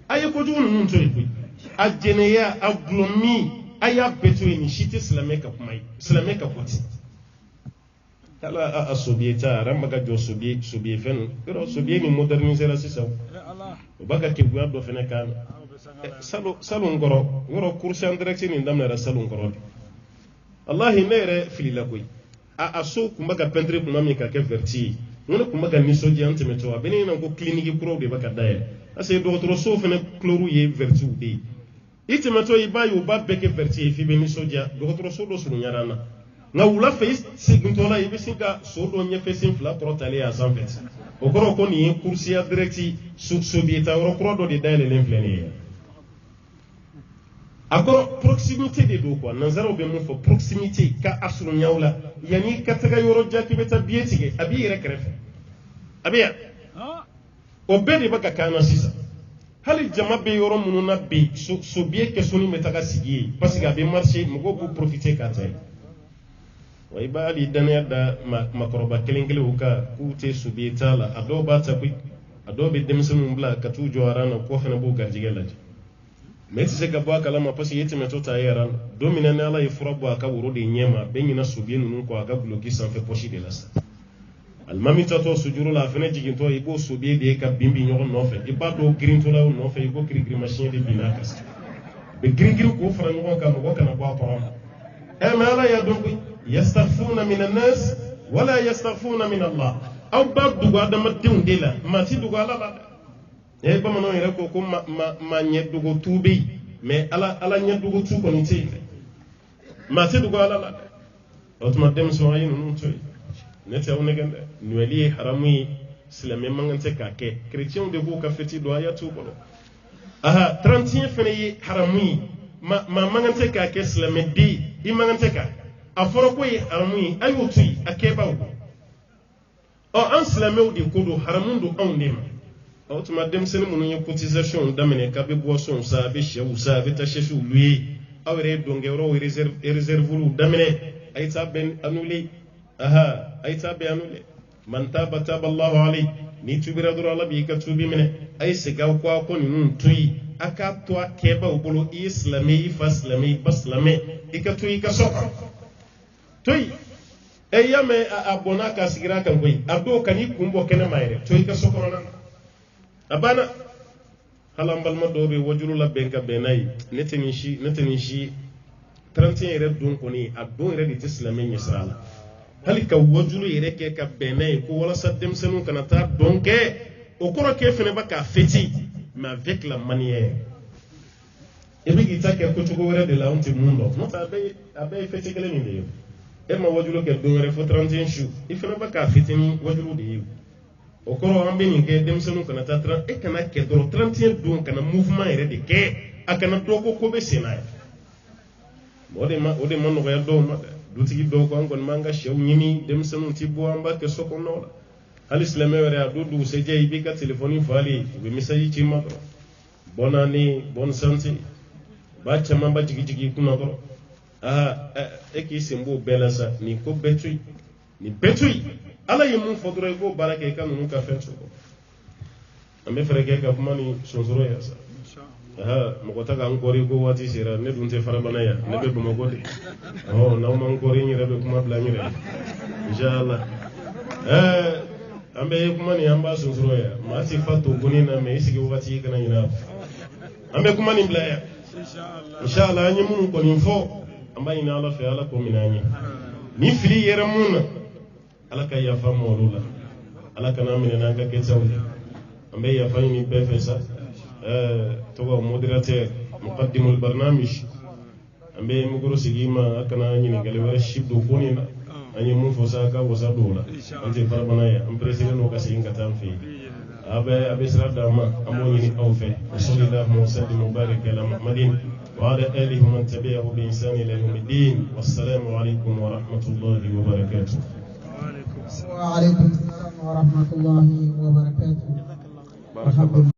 a ye kojugu ninnu to yen koyi a jɛnɛya a gulɔ min a y'a bɛɛ to yen nin si tɛ silamɛ ka kuma ye silamɛ ka ko ten ala a sobiye ta ara maga jɔ sobiye fɛn yɔrɔ sobiye ni modernisera sisan o b'a ka kegunya dɔ fɛnɛ kan salon kɔrɔ yɔrɔ course en direct nin daminɛra salon kɔrɔ de wallahi ne yɛrɛ filila koyi a so kun bɛ ka peinture kuma min ka kɛ verti ye n ko ne kun bɛ ka nisɔndiya n tɛmɛtɔ a bɛ ne ɲɛna ko clinique kuraw de bɛ ka dayɛlɛ parce que dɔgɔtɔrɔsow fɛnɛ couleur ye vertiw de ye i tɛmɛtɔ i b'a ye u b'a bɛɛ kɛ verti ye f'i bɛ nisɔndiya dɔgɔtɔrɔso dɔ surunyara an na nka wula fɛ i segintɔ la i bɛ se ka so dɔ ɲɛfɛ sen fila kɔrɔtalen a sanfɛ o kɔrɔ ko nin ye coursiya direct sobiyeta yɔrɔ kura dɔ de dayɛlɛlen filɛ nin ye a kɔrɔ proximité de don quoi nanzaraw bɛ mun fɔ proximité ka a surunya u la yanni ka taga yɔrɔ jan k'i bɛ taa biye tigɛ a b'i yɛrɛ kɛrɛfɛ a bɛ yan o bɛɛ de bɛ ka k'an na sisan hali jama bɛ yɔrɔ minnu na bi sobiye kɛsɔnni bɛ taga sigi yen parce que a bɛ marché mɔgɔw b'u profiter k'a ta ye wa i b'a hali danaya da makɔrɔba kelen kelen u kan k'u tɛ sobiye t'a la a dɔw b'a ta koyi a dɔw bɛ denmisɛnninw bila ka t'u jɔ aran na k'o fana b'u garijɛgɛ lajɛ mais i tɛ se ka bɔ a kalama parce que i tɛmɛtɔ ta ye aran na don min na ni ala ye fura bɔ a ka woro de ɲɛ ma bɛɛ ɲina sobiye ninnu kɔ a ka guloki sanfɛ pɔsi de la sa alimami tatɔ sujuru la a fana jigintɔ i b'o sobiye de ye ka bin ɲɔgɔn nɔfɛ i b'a dɔw girintɔ la o nɔfɛ i ko kirikirimasiyɛn de bin n'a kan sa bɛ girin k'o fara ɲɔgɔn kan mɔgɔ kana bɔ a kɔrɔ ma mais ala y'a dɔn koyi yastaghfuna min an-nas wala yastaghfuna min Allah aw b'a dogo adamadenw de la maa ti dogo ala la bamananw yɛrɛ ko ma ɲɛ dogo tu bɛ yen mais ala ɲɛ dogo tu kɔni tɛ yen maa ti dogo ala la o tuma denmisɛnw a ye ninnu to yen ne tɛ aw nɛgɛn dɛ nuyɛli ye haramu ye silamɛ man kan tɛ k'a kɛ chrétienw de b'u ka fêti dɔn a y'a t'u kɔnɔ aha 31 fana ye haramu ye maa man kan tɛ k'a kɛ silamɛ den i man kan tɛ k'a a fɔra ko ye haramu ye a y'o to yen a kɛbaaw an silamɛw de ko don haramu don anw de ma o tuma denmisɛnnin minnu ye cotisation daminɛ k'a bɛ boisson san a bɛ sɛw san a bɛ taa sɛsiw lu ye aw yɛrɛ ye dɔnkɛyɔrɔw réserve daminɛ a ye taa bɛɛ annulé a ye taa bɛɛ annulé man taaba taaba Allahu alayhi n'i tubira dɔrɔn ala b'i ka tubi minɛ a ye segin aw kɔ a ko ninnu to yen a k'a to a kɛbaaw bolo i ye silamɛ i fa silamɛ i ba silamɛ i ka to i ka so kɔnɔ toyi y'a mɛn a bɔnna k'a sigira kan koyi a dɔw ka n'i kun bɔ kɛnɛ ma yɛrɛ to i ka so kɔnɔna na a banna hali an balima dɔw bɛ wajulu labɛn ka bɛn n'a ye ne tɛ nin si 31 yɛrɛ don kɔni a don yɛrɛ de tɛ silamɛ ɲɛsira la hali ka wajulu yɛrɛ kɛ ka bɛn n'a ye ko walasa denmisɛnninw kana taa dɔn kɛ o kɔrɔ k'e fana bɛ k'a fêter mais avec la manière e bɛ k'i ta kɛ kocogo wɛrɛ de la anw tɛ mun dɔn n'o tɛ a bɛɛ ye fêter kelen nin de ye e ma wajulu kɛ don wɛrɛ fo 31 su i fana bɛ k'a fêter ni wajulu de ye o kɔrɔ an bɛ nin kɛ denmisɛnninw kana taa e kana kɛ dɔrɔn 31 don kana mouvement yɛrɛ de kɛ a kana dɔ ko bɛ sen na ye o de ma nɔgɔya dɔw ma dɛ dutigi dɔw ko an kɔni b'an ka sɛw ɲini denmisɛnninw ti bɔ an b'a kɛ so kɔnɔnaw la hali silamɛ wɛrɛ a don dugusɛjɛ i b'i ka telefɔni falen u bɛ message ci ma dɔrɔn bonne année bonne santé ba caman ba jigi i kunna dɔrɔn e k'i sen b'o bɛɛ la sa nin ko bɛɛ to yen nin bɛɛ to yen ala ye mun fɔ dɔrɔn i b'o baara kɛ i ka ninnu ka fɛn sɔrɔ an bɛ fɛɛrɛ kɛ ka kuma ni sonsoro yan sa mɔgɔ ta k'an kɔri ko waati sera ne dun tɛ farabana ya ne bɛ Bamakɔ de n'aw m'an kɔri n yɛrɛ bɛ kuma bila n yɛrɛ inshallah an bɛ kuma nin an b'a sonsoro ya maa si fa to goni na mɛ i sigi wagati kana ɲinɛ an bɛ kuma nin bila ya inshallah an ye minnu kɔni fɔ an b'a ɲini Ala fɛ Ala k'o minɛ an ye ni fili yɛrɛ mun na Ala ka yafa ma olu la Ala kana minɛ n'an ka kɛtaw ye an bɛ yafa ɲini bɛɛ fɛ sa tɔgɔ modérateur muqaddimul barnamij an bɛ micro sigi ma a kana ɲininkali wɛrɛ si don ko nin na an ye mun fɔ sa ka wasa don o la an tɛ farabana ye an président n'o ka segin ka taa an fɛ yen a bɛ sira d'an ma an b'o ɲini aw fɛ sallallahu wasallim wa barik ala muhammadin wa ala alihi wa man tabi'ahu bi ihsan ila yawmiddin wassalamu alaikum wa rahmatullahi wa barakatuh wa alaikum assalam wa rahmatullahi wa barakatuh.